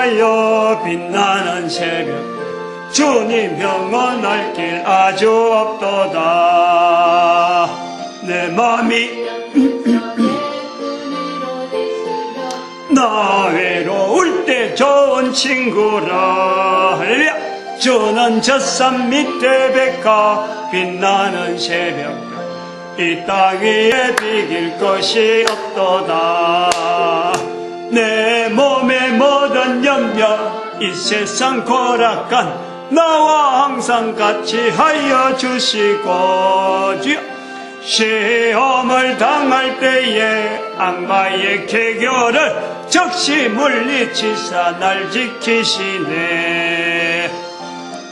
향하여 빛나는 새벽 주님 영원할 길 아주 없도다. 내 맘이 나 외로울 때 좋은 친구라. 할렐루야. 주는 젖산 밑에 백화 빛나는 새벽 이 땅 위에 비길 것이 없도다. 내 몸의 모든 염려 이 세상 고락한 나와 항상 같이 하여 주시고 주여. 시험을 당할 때에 악마의 계교를 적시 물리치사 날 지키시네.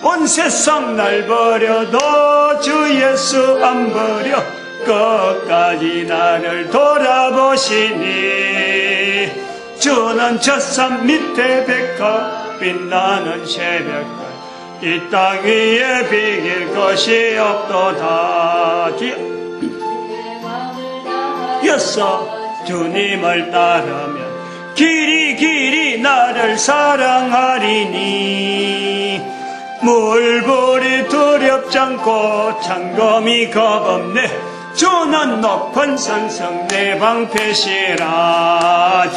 온 세상 날 버려도 주 예수 안 버려 끝까지 나를 돌아보시니. 주는 젖산 밑에 백화 빛나는 새벽 이 땅 위에 비길 것이 없도다. 여서 주님을 따르면 길이 나를 사랑하리니. 물불이 두렵지 않고 창검이 겁없네. 주는 높은 산성 내 방패시라.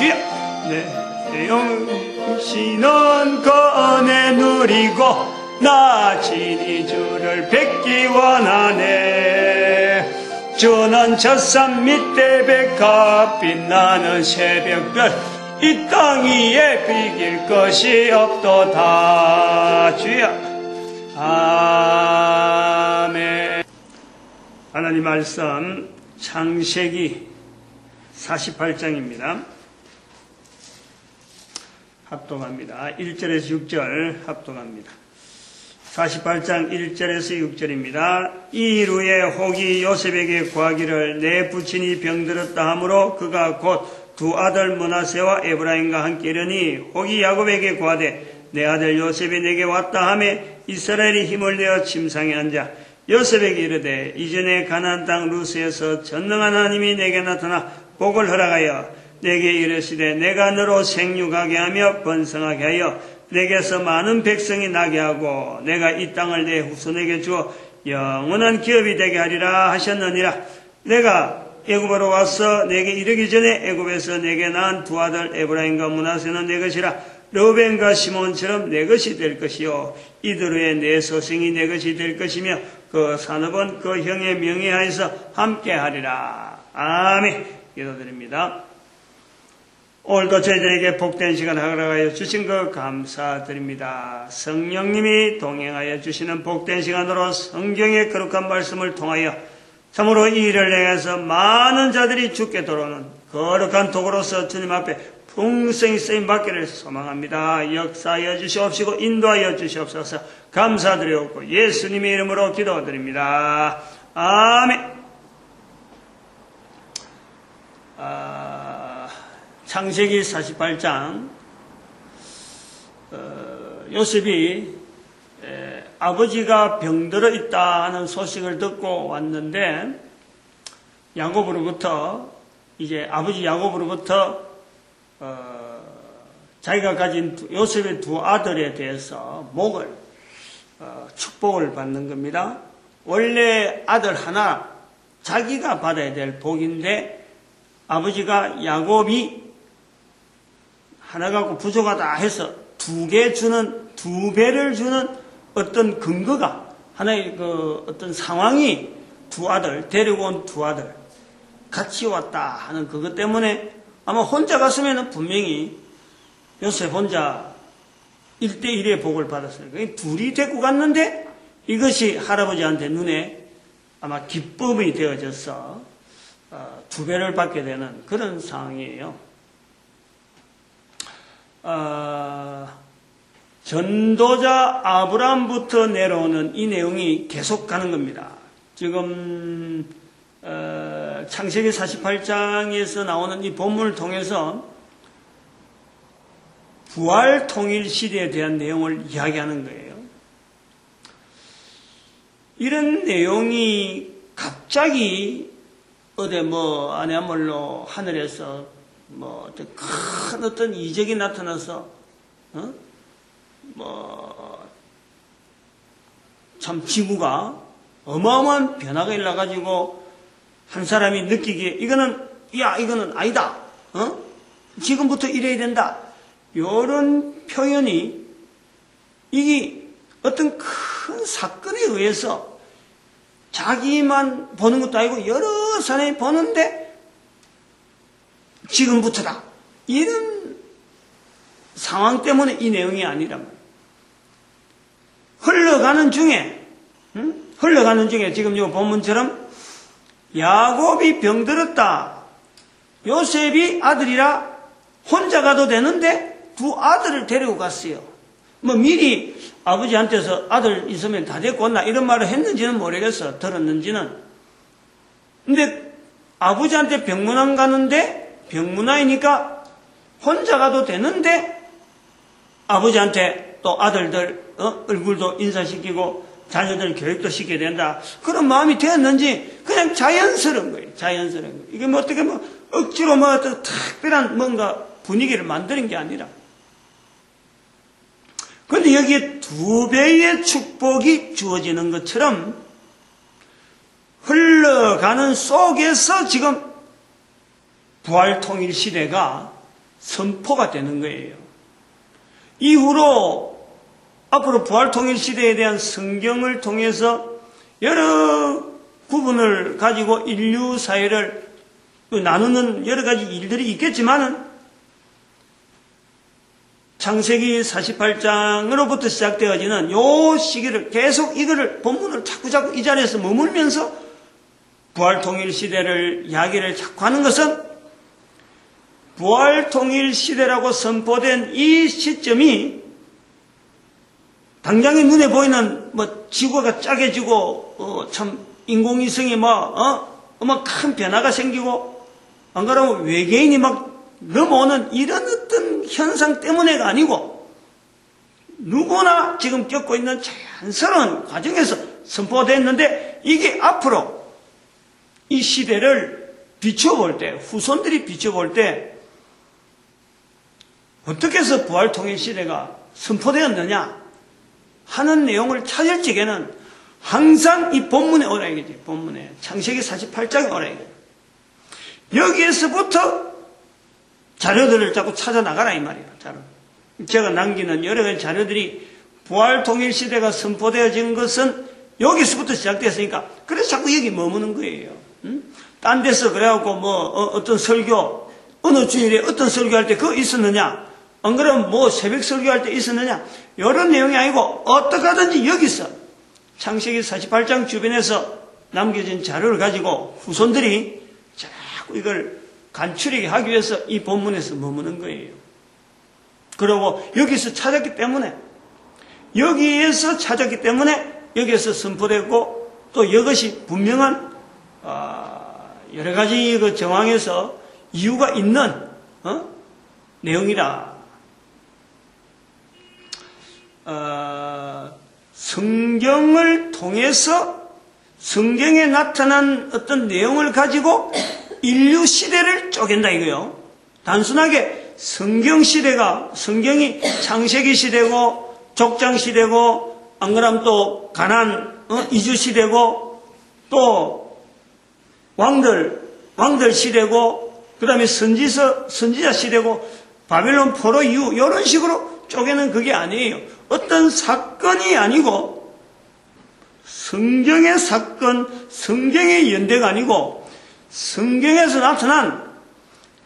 내 영신은 그 은혜 누리고 나 친히 주를 뵙기 원하네. 주는 젖산 밑에 백화 빛나는 새벽별 이 땅 위에 비길 것이 없도다. 주여 아멘. 하나님 말씀 창세기 48장입니다. 합동합니다. 1절에서 6절 합동합니다. 48장 1절에서 6절입니다. 이 이후에 혹이 요셉에게 구하기를 내 부친이 병들었다 하므로 그가 곧 두 아들 므낫세와 에브라임과 함께 이르니 혹이 야곱에게 구하되 내 아들 요셉이 내게 왔다 하며 이스라엘이 힘을 내어 침상에 앉아 요셉에게 이르되 이전에 가나안 땅 루스에서 전능한 하나님이 내게 나타나 복을 허락하여 내게 이르시되 내가 너로 생육하게 하며 번성하게 하여 내게서 많은 백성이 나게 하고 내가 이 땅을 내 후손에게 주어 영원한 기업이 되게 하리라 하셨느니라. 내가 애굽으로 와서 내게 이르기 전에 애굽에서 내게 낳은 두 아들 에브라임과 므낫세는 내 것이라. 르우벤과 시몬처럼 내 것이 될 것이요 이들의 내 소생이 내 것이 될 것이며 그 산업은 그 형의 명예하에서 함께 하리라. 아멘. 기도드립니다. 오늘도 저희들에게 복된 시간 허락하여 주신 것 감사드립니다. 성령님이 동행하여 주시는 복된 시간으로 성경의 거룩한 말씀을 통하여 참으로 이 일을 행해서 많은 자들이 주께 돌아오는 거룩한 도구로서 주님 앞에 풍성히 쓰임받기를 소망합니다. 역사하여 주시옵시고 인도하여 주시옵소서. 감사드리옵고 예수님의 이름으로 기도드립니다. 아멘. 창세기 48장 요셉이 아버지가 병들어 있다 하는 소식을 듣고 왔는데 야곱으로부터 이제 아버지 야곱으로부터 자기가 가진 요셉의 두 아들에 대해서 축복을 받는 겁니다. 원래 아들 하나 자기가 받아야 될 복인데 아버지가 야곱이 하나 갖고 부족하다 해서 두 배를 주는 어떤 근거가 하나의 어떤 상황이 데리고 온 두 아들 같이 왔다 하는 그것 때문에 아마 혼자 갔으면 분명히 요셉 혼자 1대1의 복을 받았어요. 둘이 데리고 갔는데 이것이 할아버지한테 눈에 아마 기쁨이 되어져서 두 배를 받게 되는 그런 상황이에요. 전도자 아브라함부터 내려오는 이 내용이 계속 가는 겁니다. 지금 창세기 48장에서 나오는 이 본문을 통해서 부활 통일 시대에 대한 내용을 이야기하는 거예요. 이런 내용이 갑자기 아내아몰로 하늘에서 큰 어떤 이적이 나타나서 참 지구가 어마어마한 변화가 일어나가지고 한 사람이 느끼기에 이거는 아니다. 지금부터 이래야 된다. 이런 표현이 이게 어떤 큰 사건에 의해서 자기만 보는 것도 아니고 여러 사람이 보는데 지금부터다. 이런 상황 때문에 이 내용이 아니란 말이에요. 흘러가는 중에 지금 이 본문처럼 야곱이 병들었다. 요셉이 아들이라 혼자 가도 되는데 두 아들을 데리고 갔어요. 미리 아버지한테서 아들 있으면 다 데리고 온나 이런 말을 했는지는 모르겠어. 들었는지는. 근데 아버지한테 병문안 가는데 병문안이니까 혼자 가도 되는데 아버지한테 또 아들들 얼굴도 인사시키고 자녀들 교육도 시켜야 된다. 그런 마음이 되었는지 그냥 자연스러운 거예요. 자연스러운 거예요. 이게 어떻게 억지로 어떤 특별한 뭔가 분위기를 만드는 게 아니라. 그런데 여기에 2배의 축복이 주어지는 것처럼 흘러가는 속에서 지금 부활통일 시대가 선포가 되는 거예요. 이후로 앞으로 부활통일 시대에 대한 성경을 통해서 여러 구분을 가지고 인류 사회를 나누는 여러 가지 일들이 있겠지만은 창세기 48장으로부터 시작되어지는 요 시기를 계속 이거를 본문을 자꾸 이 자리에서 머물면서 부활통일 시대를 이야기를 자꾸 하는 것은 부활통일 시대라고 선포된 이 시점이 당장에 눈에 보이는 지구가 짜개지고 참 인공위성이 큰 변화가 생기고 안 그러면 외계인이 넘어오는 이런 어떤 현상 때문에가 아니고 누구나 지금 겪고 있는 자연스러운 과정에서 선포됐는데 이게 앞으로 이 시대를 비춰볼 때 후손들이 비춰볼 때 어떻게 해서 부활통일 시대가 선포되었느냐 하는 내용을 찾을 적에는 항상 이 본문에 오라야겠지. 본문에 창세기 48장에 오라야겠지. 여기에서부터 자료들을 자꾸 찾아 나가라 이 말이에요. 자료. 제가 남기는 여러 가지 자료들이 부활통일 시대가 선포되어진 것은 여기서부터 시작됐으니까 그래서 자꾸 여기 머무는 거예요. 딴 데서 그래갖고 어떤 설교 어느 주일에 어떤 설교할 때 그거 있었느냐 안 그러면 새벽 설교할 때 있었느냐 이런 내용이 아니고 어떻게 하든지 여기서 창세기 48장 주변에서 남겨진 자료를 가지고 후손들이 자꾸 이걸 간추리게 하기 위해서 이 본문에서 머무는 거예요. 그리고 여기서 찾았기 때문에 여기에서 선포됐고 또 이것이 분명한 여러 가지 그 정황에서 이유가 있는 내용이다. 성경을 통해서 성경에 나타난 어떤 내용을 가지고 인류 시대를 쪼갠다 이거요. 단순하게 성경이 창세기 시대고 족장 시대고 안 그러면 또 가나안 이주 시대고 또 왕들 시대고 그 다음에 선지자 시대고 바벨론 포로 이후 이런 식으로 쪼개는 그게 아니에요. 어떤 사건이 아니고 성경의 사건, 성경의 연대가 아니고 성경에서 나타난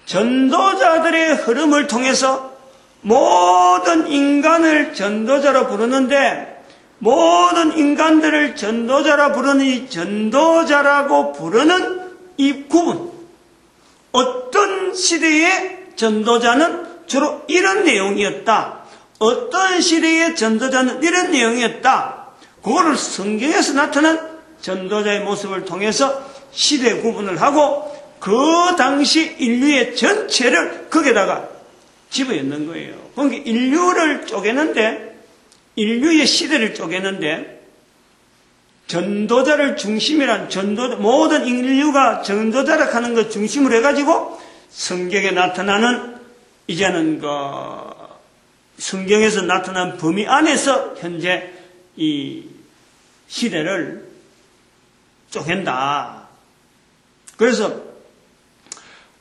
전도자들의 흐름을 통해서 모든 인간을 전도자로 부르는데 모든 인간들을 전도자라 부르는 이 전도자라고 부르는 이 구분 어떤 시대의 전도자는 주로 이런 내용이었다. 어떤 시대의 전도자는 이런 내용이었다. 그거를 성경에서 나타난 전도자의 모습을 통해서 시대 구분을 하고 그 당시 인류의 전체를 거기다가 집어넣는 거예요. 그러니까 인류를 쪼개는데 인류의 시대를 쪼개는데 전도자를 중심이란 모든 인류가 전도자라 하는 것 중심으로 해가지고 성경에 나타나는 이제는 성경에서 나타난 범위 안에서 현재 이 시대를 쪼갠다. 그래서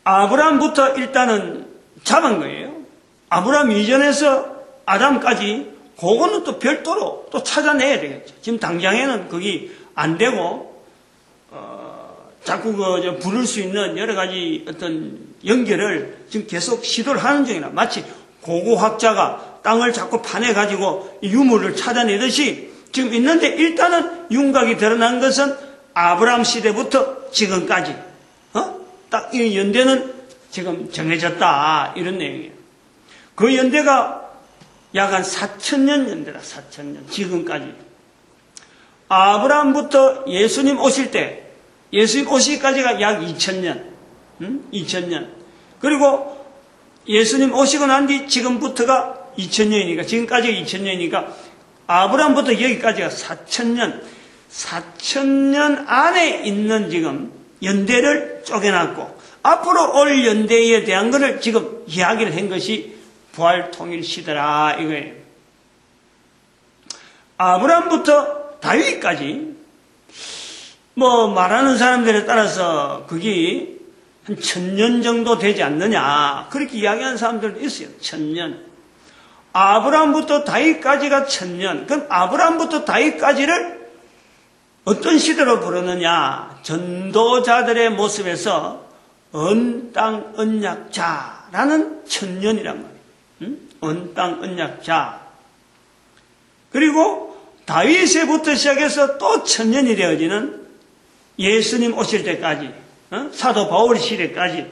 아브라함부터 일단은 잡은 거예요. 아브라함 이전에서 아담까지 그거는 또 별도로 또 찾아내야 되겠죠. 지금 당장에는 거기 안 되고 자꾸 부를 수 있는 여러 가지 어떤 연결을 지금 계속 시도를 하는 중이라, 마치 고고학자가 땅을 자꾸 파내가지고 유물을 찾아내듯이 지금 있는데, 일단은 윤곽이 드러난 것은 아브라함 시대부터 지금까지 딱 이 연대는 지금 정해졌다, 이런 내용이에요. 그 연대가 약 한 4,000년 연대다. 4,000년 지금까지. 아브라함부터 예수님 오실 때, 예수님 오시기까지가 약 2,000년 2,000년. 그리고 예수님 오시고 난 뒤 지금부터가 2,000년이니까, 지금까지가 2,000년이니까 아브라함부터 여기까지가 4,000년. 4,000년 안에 있는 지금 연대를 쪼개놨고, 앞으로 올 연대에 대한 것을 지금 이야기를 한 것이 부활 통일 시대라 이거예요. 아브라함부터 다윗까지 말하는 사람들에 따라서 그게 한 1,000년 정도 되지 않느냐, 그렇게 이야기하는 사람들도 있어요. 1,000년. 아브라함부터 다윗까지가 1,000년. 그럼 아브라함부터 다윗까지를 어떤 시대로 부르느냐? 전도자들의 모습에서 언땅 언약자라는 1,000년이란 말이에요. 언땅 언약자. 그리고 다윗에부터 시작해서 또 1,000년이 되어지는 예수님 오실 때까지, 사도 바울 시대까지,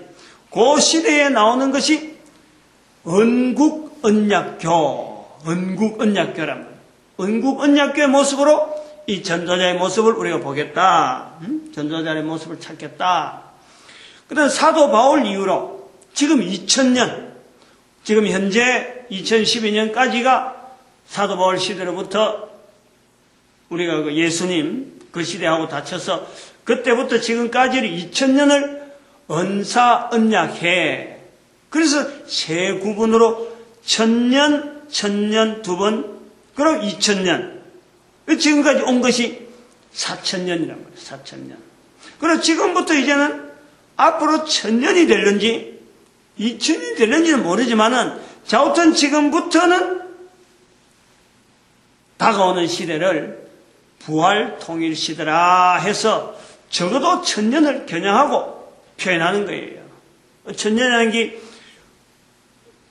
그 시대에 나오는 것이 언국 언약교, 언국 언약교란 말이에요. 언국 언약교의 모습으로 이 전도자의 모습을 우리가 보겠다. 전도자의 모습을 찾겠다. 그다음 사도 바울 이후로 지금 2000년, 지금 현재 2012년까지가 사도 바울 시대로부터 우리가 그 예수님 그 시대하고 닫혀서 그때부터 지금까지를 2000년을 언사 언약해. 그래서 세 구분으로 1000년, 1000년 두 번, 그리고 2000년. 지금까지 온 것이 4000년이란 말이에요. 4000년. 그리고 지금부터 이제는 앞으로 1000년이 될는지 2000년이 될는지는 모르지만은 자우튼 지금부터는 다가오는 시대를 부활 통일 시대라 해서 적어도 1000년을 겨냥하고 표현하는 거예요. 1000년이라는 게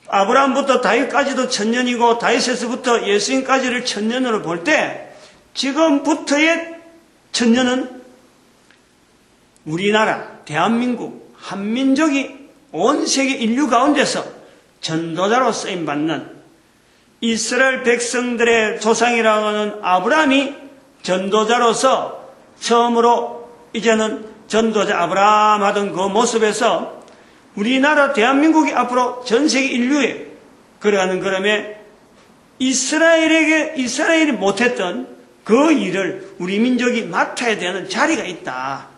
아브라함부터 다윗까지도 1000년이고 다윗에서부터 예수님까지를 1000년으로 볼 때 지금부터의 1000년은 우리나라, 대한민국, 한민족이 온 세계 인류 가운데서 전도자로 쓰임받는 이스라엘 백성들의 조상이라고 하는 아브라함이 전도자로서 처음으로 이제는 전도자 아브라함 하던 그 모습에서 우리나라 대한민국이 앞으로 전 세계 인류에 걸어가는 걸음에 이스라엘이 못했던 그 일을 우리 민족이 맡아야 되는 자리가 있다.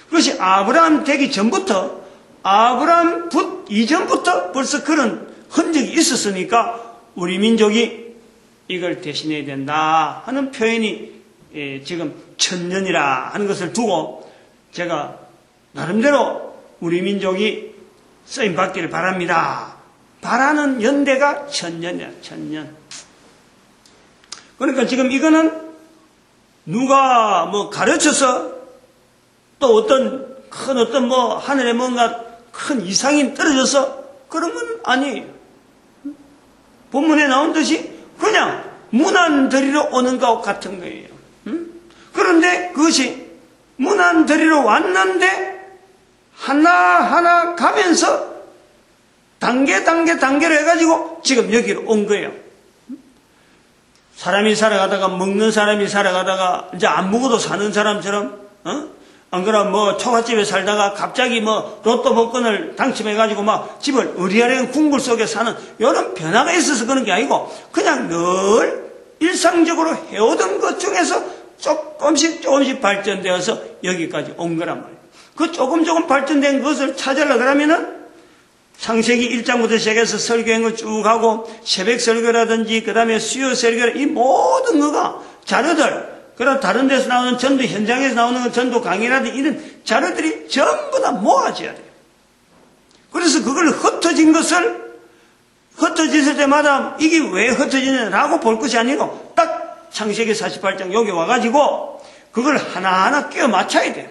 그것이 아브라함 되기 전부터, 아브라함 이전부터 벌써 그런 흔적이 있었으니까 우리 민족이 이걸 대신해야 된다 하는 표현이 지금 1000년이라 하는 것을 두고 제가 나름대로 우리 민족이 쓰임받기를 바랍니다. 바라는 연대가 1000년이야, 1000년. 그러니까 지금 이거는 누가 가르쳐서 또 어떤 하늘에 뭔가 큰 이상이 떨어져서 그런 건 아니에요. 본문에 나온 듯이 그냥 문안드리러 오는 것과 같은 거예요. 그런데 그것이 문안드리러 왔는데 하나하나 가면서 단계로 해가지고 지금 여기로 온 거예요. 사람이 살아가다가, 먹는 사람이 살아가다가 이제 안 먹어도 사는 사람처럼, 안 그러면 초가집에 살다가 갑자기 로또 복권을 당첨해가지고 집을 어리아리한 궁궐 속에 사는 이런 변화가 있어서 그런 게 아니고 그냥 늘 일상적으로 해오던 것 중에서 조금씩 발전되어서 여기까지 온 거란 말이에요. 그 조금 발전된 것을 찾으려 그러면은 창세기 1장부터 시작해서 설교행을 쭉 하고 새벽 설교라든지 그 다음에 수요 설교 이 모든 거가 자료들 그리고 다른 데서 나오는 전도 현장에서 나오는 전도 강의라든지 이런 자료들이 전부 다 모아져야 돼요. 그래서 그걸 흩어진 것을 흩어졌을 때마다 이게 왜 흩어지느냐라고 볼 것이 아니고 딱 창세기 48장 여기 와가지고 그걸 하나하나 끼워 맞춰야 돼요.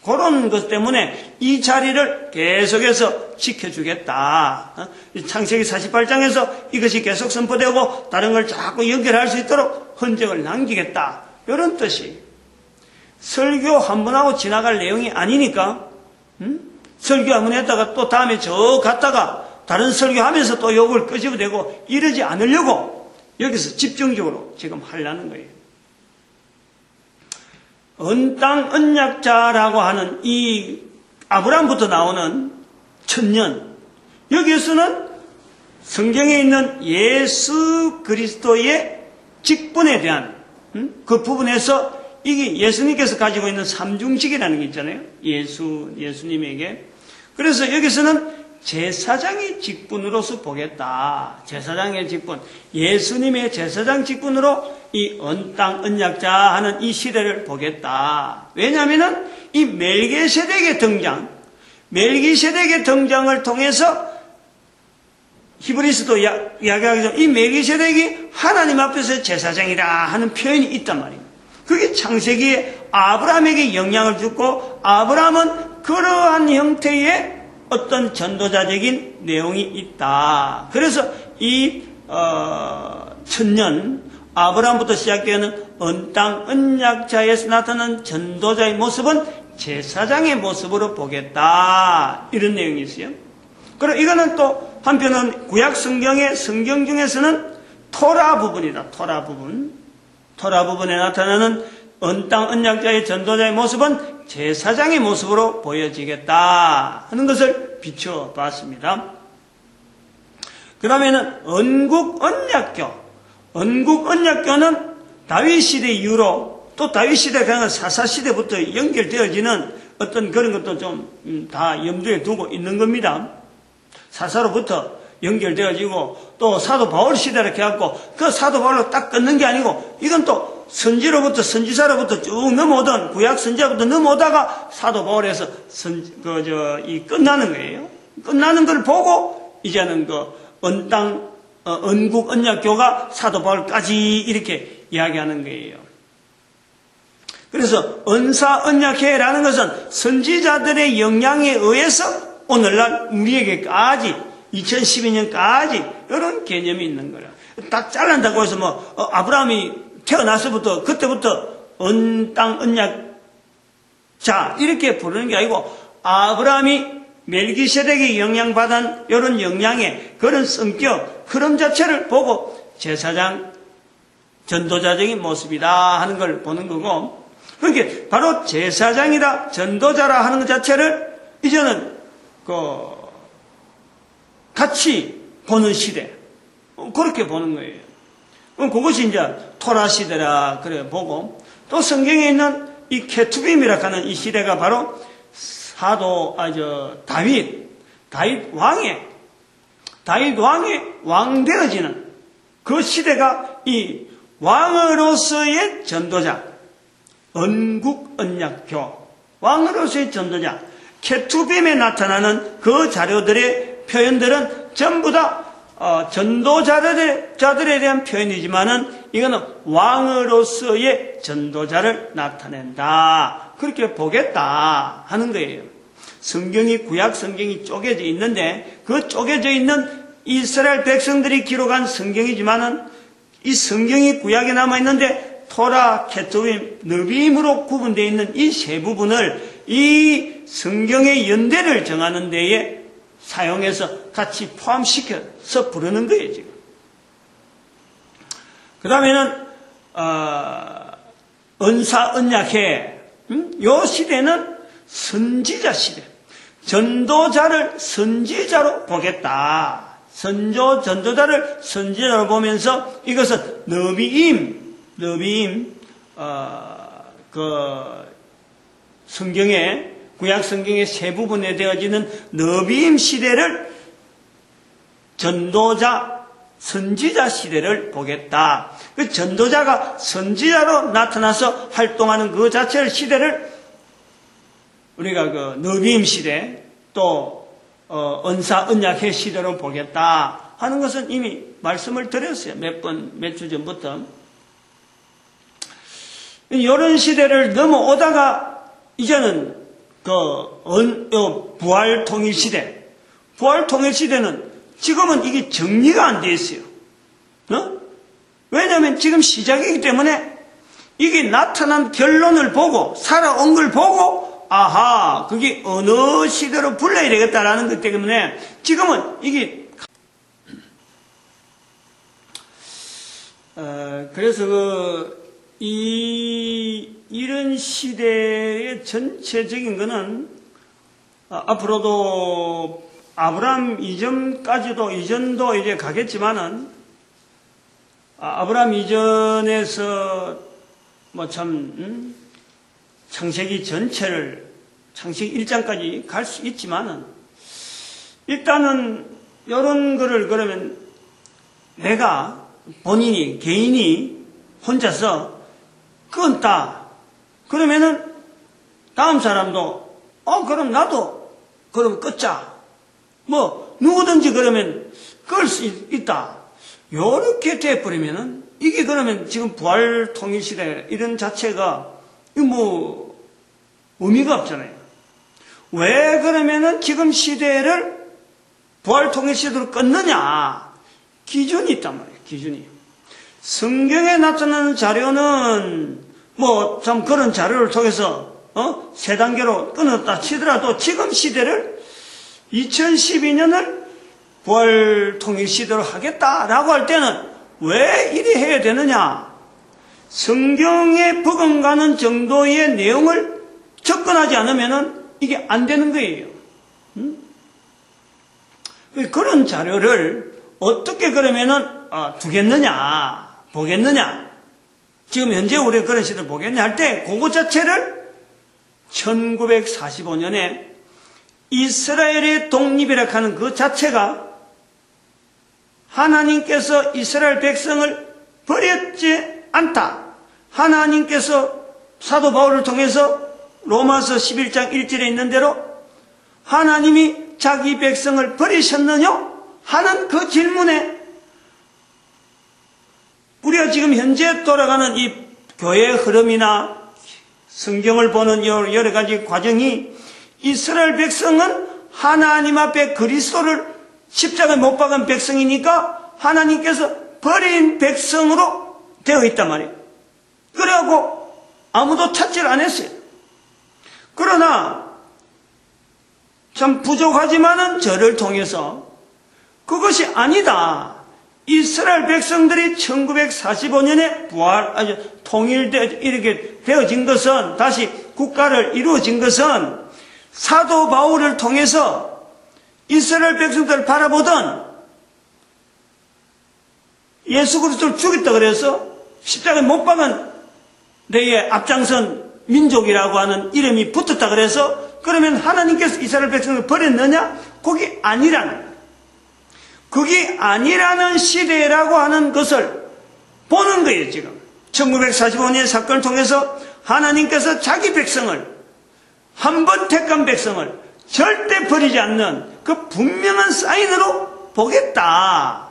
그런 것 때문에 이 자리를 계속해서 지켜주겠다. 창세기 48장에서 이것이 계속 선포되고 다른 걸 자꾸 연결할 수 있도록 흔적을 남기겠다. 이런 뜻이. 설교 한 번 하고 지나갈 내용이 아니니까 설교 한 번 했다가 또 다음에 저 갔다가 다른 설교하면서 또 요걸 끄집어대고 이러지 않으려고 여기서 집중적으로 지금 하려는 거예요. 언땅 언약자라고 하는 이 아브라함부터 나오는 천년, 여기에서는 성경에 있는 예수 그리스도의 직분에 대한 그 부분에서 이게 예수님께서 가지고 있는 삼중직이라는 게 있잖아요. 예수님에게. 그래서 여기서는 제사장의 직분으로서 보겠다. 제사장의 직분, 예수님의 제사장 직분으로 이 언땅 언약자 하는 이 시대를 보겠다. 왜냐하면은 이 멜기세덱의 등장을 통해서 히브리서도 이야기하기로 이 멜기세덱이 하나님 앞에서 제사장이라 하는 표현이 있단 말입니다. 그게 창세기에 아브라함에게 영향을 주고 아브라함은 그러한 형태의 어떤 전도자적인 내용이 있다. 그래서 이 천년 아브라함부터 시작되는 언땅 언약자에서 나타나는 전도자의 모습은 제사장의 모습으로 보겠다. 이런 내용이 있어요. 그리고 이거는 또 한편은 구약 성경의 성경 중에서는 토라 부분이다. 토라 부분에 나타나는 언땅 언약자의 전도자의 모습은 제사장의 모습으로 보여지겠다 하는 것을 비춰봤습니다. 그 다음에는 언국 언약교는 다윗 시대 이후로 또 다윗 시대가 사사 시대부터 연결되어지는 어떤 그런 것도 좀 다 염두에 두고 있는 겁니다. 사사로부터 연결되어지고 또 사도 바울 시대로 해갖고 그 사도 바울로 딱 끊는 게 아니고 이건 또 선지사로부터 쭉 넘어오던 구약 선지자부터 넘어오다가 사도 바울에서 끝나는 거예요. 끝나는 걸 보고 이제는 언국 언약교가 사도 바울까지 이렇게 이야기하는 거예요. 그래서 언사 언약회라는 것은 선지자들의 영향에 의해서 오늘날 우리에게까지 2012년까지 이런 개념이 있는 거라. 딱 잘란다고 해서 아브라함이 태어나서부터 그때부터 언땅 언약자 이렇게 부르는 게 아니고 아브라함이 멜기세덱의 영향받은 이런 영향의 그런 성격 흐름 자체를 보고 제사장 전도자적인 모습이다 하는 걸 보는 거고 그러니까 바로 제사장이라 전도자라 하는 것 자체를 이제는 같이 보는 시대 그렇게 보는 거예요. 그럼 그것이 이제 토라 시대라 그래 보고 또 성경에 있는 이 케투빔이라 하는 이 시대가 바로 다윗 왕의 왕 되어지는 그 시대가 이 왕으로서의 전도자 언국 언약교 왕으로서의 전도자 케투빔에 나타나는 그 자료들의 표현들은 전부 다 전도자들에 대한 표현이지만은 이거는 왕으로서의 전도자를 나타낸다. 그렇게 보겠다 하는 거예요. 성경이 구약 성경이 쪼개져 있는데 그 쪼개져 있는 이스라엘 백성들이 기록한 성경이지만은 이 성경이 구약에 남아 있는데 토라, 케투빔, 느비임으로 구분되어 있는 이 세 부분을 이 성경의 연대를 정하는 데에 사용해서 같이 포함시켜서 부르는 거예요, 지금. 그 다음에는, 언사, 언약회. 요 시대는 선지자 시대. 전도자를 선지자로 보겠다. 전도자를 선지자로 보면서 이것은 너비임, 성경에 구약 성경의 세 부분에 되어지는 너비임 시대를 전도자, 선지자 시대를 보겠다. 그 전도자가 선지자로 나타나서 활동하는 그 자체를 시대를 우리가 그 너비임 시대 또 언사 언약의 시대로 보겠다 하는 것은 이미 말씀을 드렸어요. 몇 주 전부터. 이런 시대를 넘어오다가 이제는 부활 통일 시대. 부활 통일 시대는 지금은 이게 정리가 안 돼 있어요. 왜냐하면 지금 시작이기 때문에 이게 나타난 결론을 보고 살아온 걸 보고 아하 그게 어느 시대로 불러야 되겠다라는 것 때문에 지금은 이게 그래서 이런 시대의 전체적인 거는 앞으로도 아브라함 이전도 이제 가겠지만은 아브라함 이전에서 창세기 전체를 창세기 1장까지 갈 수 있지만은 일단은 이런 거를 그러면 내가 본인이 개인이 혼자서 끊다 그러면은 다음 사람도 그럼 나도 그럼 끊자 누구든지 그러면 끌 수 있다 요렇게 돼버리면은 이게 그러면 지금 부활 통일 시대 이런 자체가 의미가 없잖아요. 왜 그러면은 지금 시대를 부활 통일 시대로 끊느냐 기준이 있단 말이에요. 기준이 성경에 나타나는 자료는 참 그런 자료를 통해서 세 단계로 끊었다 치더라도 지금 시대를 2012년을 부활 통일 시대로 하겠다라고 할 때는 왜 이리 해야 되느냐? 성경에 버금가는 정도의 내용을 접근하지 않으면은 이게 안 되는 거예요. 그런 자료를 어떻게 그러면은 두겠느냐, 보겠느냐? 지금 현재 우리가 그런 시대를 보겠냐 할 때 그거 자체를 1945년에 이스라엘의 독립이라 하는 그 자체가 하나님께서 이스라엘 백성을 버렸지 않다. 하나님께서 사도 바울을 통해서 로마서 11장 1절에 있는 대로 하나님이 자기 백성을 버리셨느냐 하는 그 질문에 우리가 지금 현재 돌아가는 이 교회의 흐름이나 성경을 보는 여러 가지 과정이 이스라엘 백성은 하나님 앞에 그리스도를 십자가에 못 박은 백성이니까 하나님께서 버린 백성으로 되어 있단 말이에요. 그래갖고 아무도 찾지를 안 했어요. 그러나 참 부족하지만은 저를 통해서 그것이 아니다. 이스라엘 백성들이 1945년에 이렇게 되어진 것은 다시 국가를 이루어진 것은 사도 바울을 통해서 이스라엘 백성들을 바라보던 예수 그리스도를 죽였다 그래서 십자가에 못 박은 내의 앞장선 민족이라고 하는 이름이 붙었다 그래서 그러면 하나님께서 이스라엘 백성을 버렸느냐? 그게 아니라는 시대라고 하는 것을 보는 거예요. 지금 1945년 사건을 통해서 하나님께서 자기 백성을 한 번 택한 백성을 절대 버리지 않는 그 분명한 사인으로 보겠다.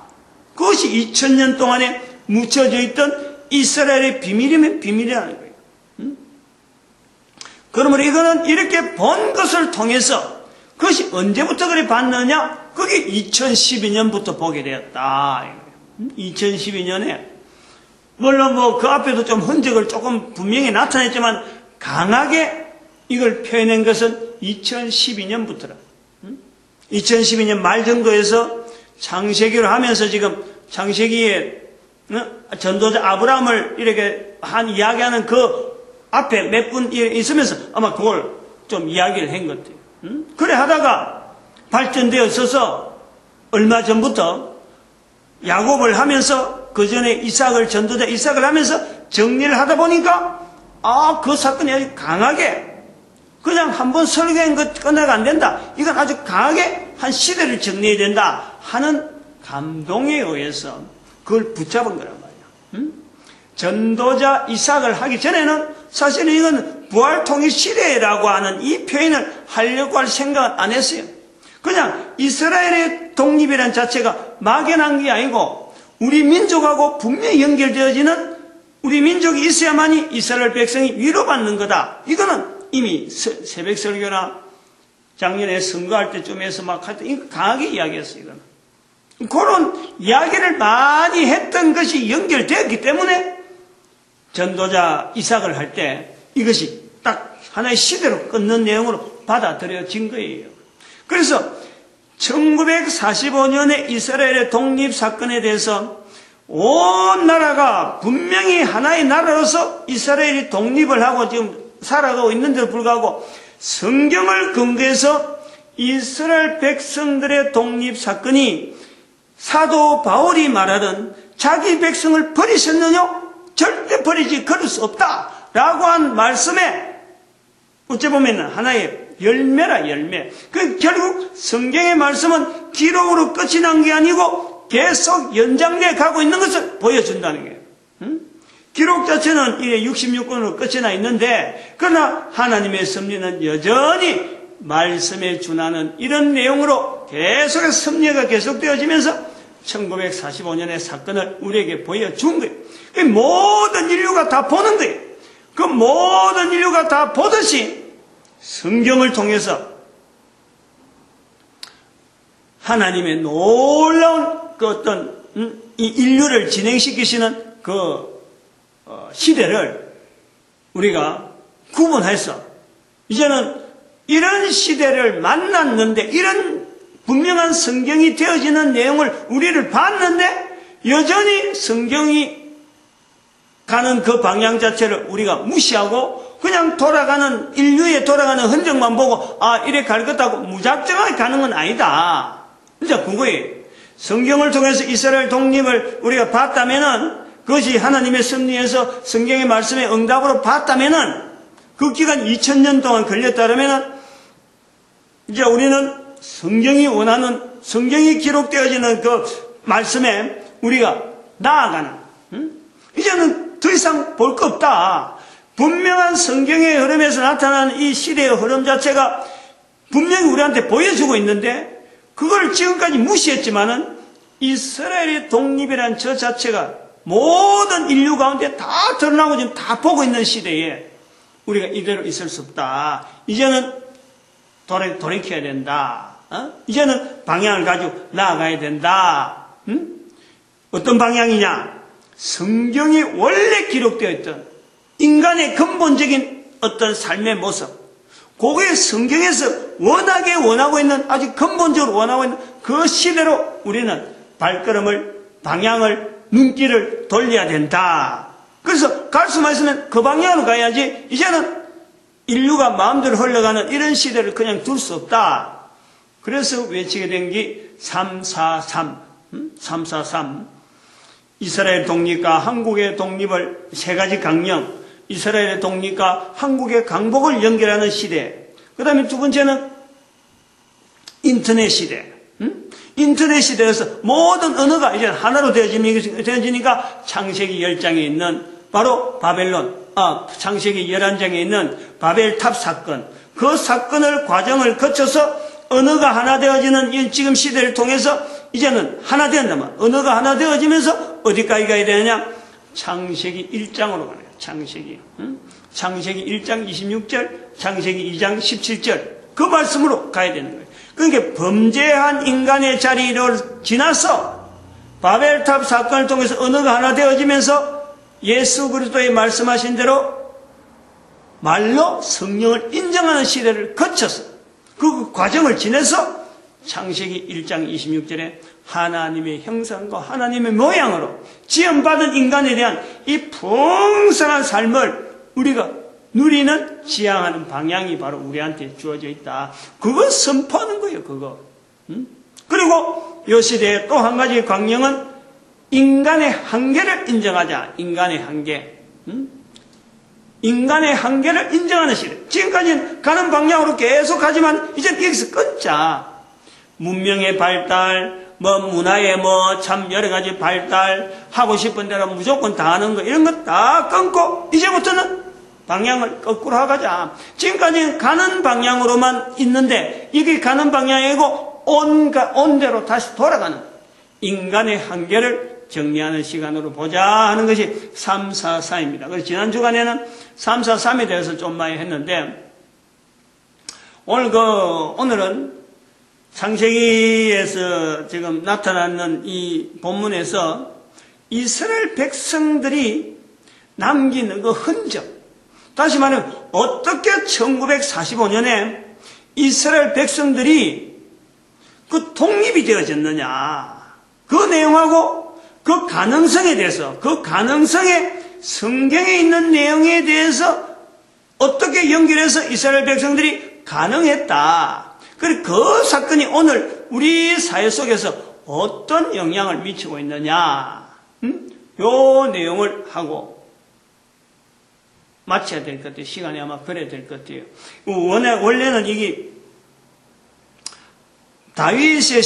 그것이 2000년 동안에 묻혀져 있던 이스라엘의 비밀이면 비밀이라는 거예요. 그러므로 이거는 이렇게 본 것을 통해서 그것이 언제부터 그래 봤느냐? 그게 2012년부터 보게 되었다. 2012년에 물론 그 앞에도 좀 흔적을 조금 분명히 나타냈지만 강하게 이걸 표현한 것은 2012년부터라. 2012년 말 정도에서 창세기를 하면서 지금 창세기에 전도자 아브라함을 이렇게 이야기하는 그 앞에 몇 분 있으면서 아마 그걸 좀 이야기를 한 것 같아요. 그래 하다가 발전되어 있어서 얼마 전부터 야곱을 하면서 그 전에 이삭을 전도자 이삭을 하면서 정리를 하다 보니까 그 사건이 아주 강하게 그냥 한번 설교한 것 끝나가 안 된다. 이건 아주 강하게 한 시대를 정리해야 된다 하는 감동에 의해서 그걸 붙잡은 거란 말이야. 전도자 이삭을 하기 전에는 사실은 이건 부활통일 시대라고 하는 이 표현을 하려고 할 생각은 안 했어요. 그냥 이스라엘의 독립이라는 자체가 막연한 게 아니고 우리 민족하고 분명히 연결되어지는, 우리 민족이 있어야만이 이스라엘 백성이 위로받는 거다. 이거는 이미 새벽 설교나 작년에 선거할 때쯤에서 막 할 때 강하게 이야기했어요. 이거는. 그런 이야기를 많이 했던 것이 연결되었기 때문에 전도자 이삭을 할 때 이것이 딱 하나의 시대로 끊는 내용으로 받아들여진 거예요. 그래서 1945년에 이스라엘의 독립사건에 대해서 온 나라가 분명히 하나의 나라로서 이스라엘이 독립을 하고 지금 살아가고 있는데도 불구하고 성경을 근거해서 이스라엘 백성들의 독립사건이 사도 바울이 말하던 자기 백성을 버리셨느냐? 절대 버리지 그럴 수 없다 라고 한 말씀에 어찌 보면 하나의 열매라, 열매. 결국 성경의 말씀은 기록으로 끝이 난 게 아니고 계속 연장돼 가고 있는 것을 보여준다는 거예요. 기록 자체는 66권으로 끝이 나 있는데, 그러나 하나님의 섭리는 여전히 말씀에 준하는 이런 내용으로 계속해서 섭리가 계속되어지면서 1945년의 사건을 우리에게 보여준 거예요. 모든 인류가 다 보는 거예요. 그 모든 인류가 다 보듯이 성경을 통해서 하나님의 놀라운 그 어떤 이 인류를 진행시키시는 그 시대를 우리가 구분해서 이제는 이런 시대를 만났는데, 이런 분명한 성경이 되어지는 내용을 우리를 봤는데 여전히 성경이 가는 그 방향 자체를 우리가 무시하고 그냥 돌아가는, 인류에 돌아가는 흔적만 보고 이래 갈 것하고 무작정하게 가는 건 아니다. 진짜 그거예요. 성경을 통해서 이스라엘 독립을 우리가 봤다면은, 그것이 하나님의 섭리에서 성경의 말씀의 응답으로 봤다면은, 그 기간 2000년 동안 걸렸다면은 이제 우리는 성경이 원하는, 성경이 기록되어지는 그 말씀에 우리가 나아가는, 이제는 더 이상 볼 거 없다. 분명한 성경의 흐름에서 나타나는 이 시대의 흐름 자체가 분명히 우리한테 보여주고 있는데, 그걸 지금까지 무시했지만은 이스라엘의 독립이라는 저 자체가 모든 인류 가운데 다 드러나고 지금 다 보고 있는 시대에 우리가 이대로 있을 수 없다. 이제는 돌이켜야 된다. 이제는 방향을 가지고 나아가야 된다. 어떤 방향이냐? 성경이 원래 기록되어 있던 인간의 근본적인 어떤 삶의 모습, 그게 성경에서 워낙에 원하고 있는, 아주 근본적으로 원하고 있는 그 시대로 우리는 발걸음을, 방향을, 눈길을 돌려야 된다. 그래서 갈 수만 있으면 그 방향으로 가야지, 이제는 인류가 마음대로 흘러가는 이런 시대를 그냥 둘 수 없다. 그래서 외치게 된 게 343. 343. 이스라엘 독립과 한국의 독립을 세 가지 강령, 이스라엘의 독립과 한국의 강복을 연결하는 시대. 그 다음에 두 번째는 인터넷 시대. 인터넷 시대에서 모든 언어가 이제 하나로 되어지니까 창세기 10장에 있는 바로 바벨론, 창세기 11장에 있는 바벨탑 사건, 그 사건을 과정을 거쳐서 언어가 하나 되어지는 이 지금 시대를 통해서 이제는 하나 되었나만, 언어가 하나 되어지면서 어디까지 가야 되느냐? 창세기 1장으로 가네요. 창세기 1장 26절, 창세기 2장 17절, 그 말씀으로 가야 되는 거예요. 그러니까 범죄한 인간의 자리를 지나서 바벨탑 사건을 통해서 언어가 하나 되어지면서 예수 그리스도의 말씀하신 대로 말로 성령을 인정하는 시대를 거쳐서 그 과정을 지내서 창세기 1장 26절에 하나님의 형상과 하나님의 모양으로 지음받은 인간에 대한 이 풍성한 삶을 우리가 누리는, 지향하는 방향이 바로 우리한테 주어져 있다. 그거 선포하는 거예요, 그거. 그리고 이 시대의 또 한 가지 광령은 인간의 한계를 인정하자. 인간의 한계. 인간의 한계를 인정하는 시대. 지금까지는 가는 방향으로 계속 가지만 이제 여기서 끊자. 문명의 발달, 문화의 참 여러 가지 발달, 하고 싶은 대로 무조건 다 하는 거, 이런 거 다 끊고, 이제부터는 방향을 거꾸로 하가자. 지금까지 가는 방향으로만 있는데, 이게 가는 방향이고, 온 대로 다시 돌아가는 인간의 한계를 정리하는 시간으로 보자 하는 것이 343입니다. 그래서 지난 주간에는 343에 대해서 좀 많이 했는데, 오늘은 창세기에서 지금 나타나는 이 본문에서 이스라엘 백성들이 남긴 그 흔적, 다시 말하면 어떻게 1945년에 이스라엘 백성들이 그 독립이 되어졌느냐, 그 내용하고 그 가능성에 대해서, 그 가능성의 성경에 있는 내용에 대해서 어떻게 연결해서 이스라엘 백성들이 가능했다. 그리고 그 사건이 오늘 우리 사회 속에서 어떤 영향을 미치고 있느냐, 요 내용을 하고 마쳐야 될 것 같아요. 시간이 아마 그래야 될 것 같아요. 원래는 이게 다윗의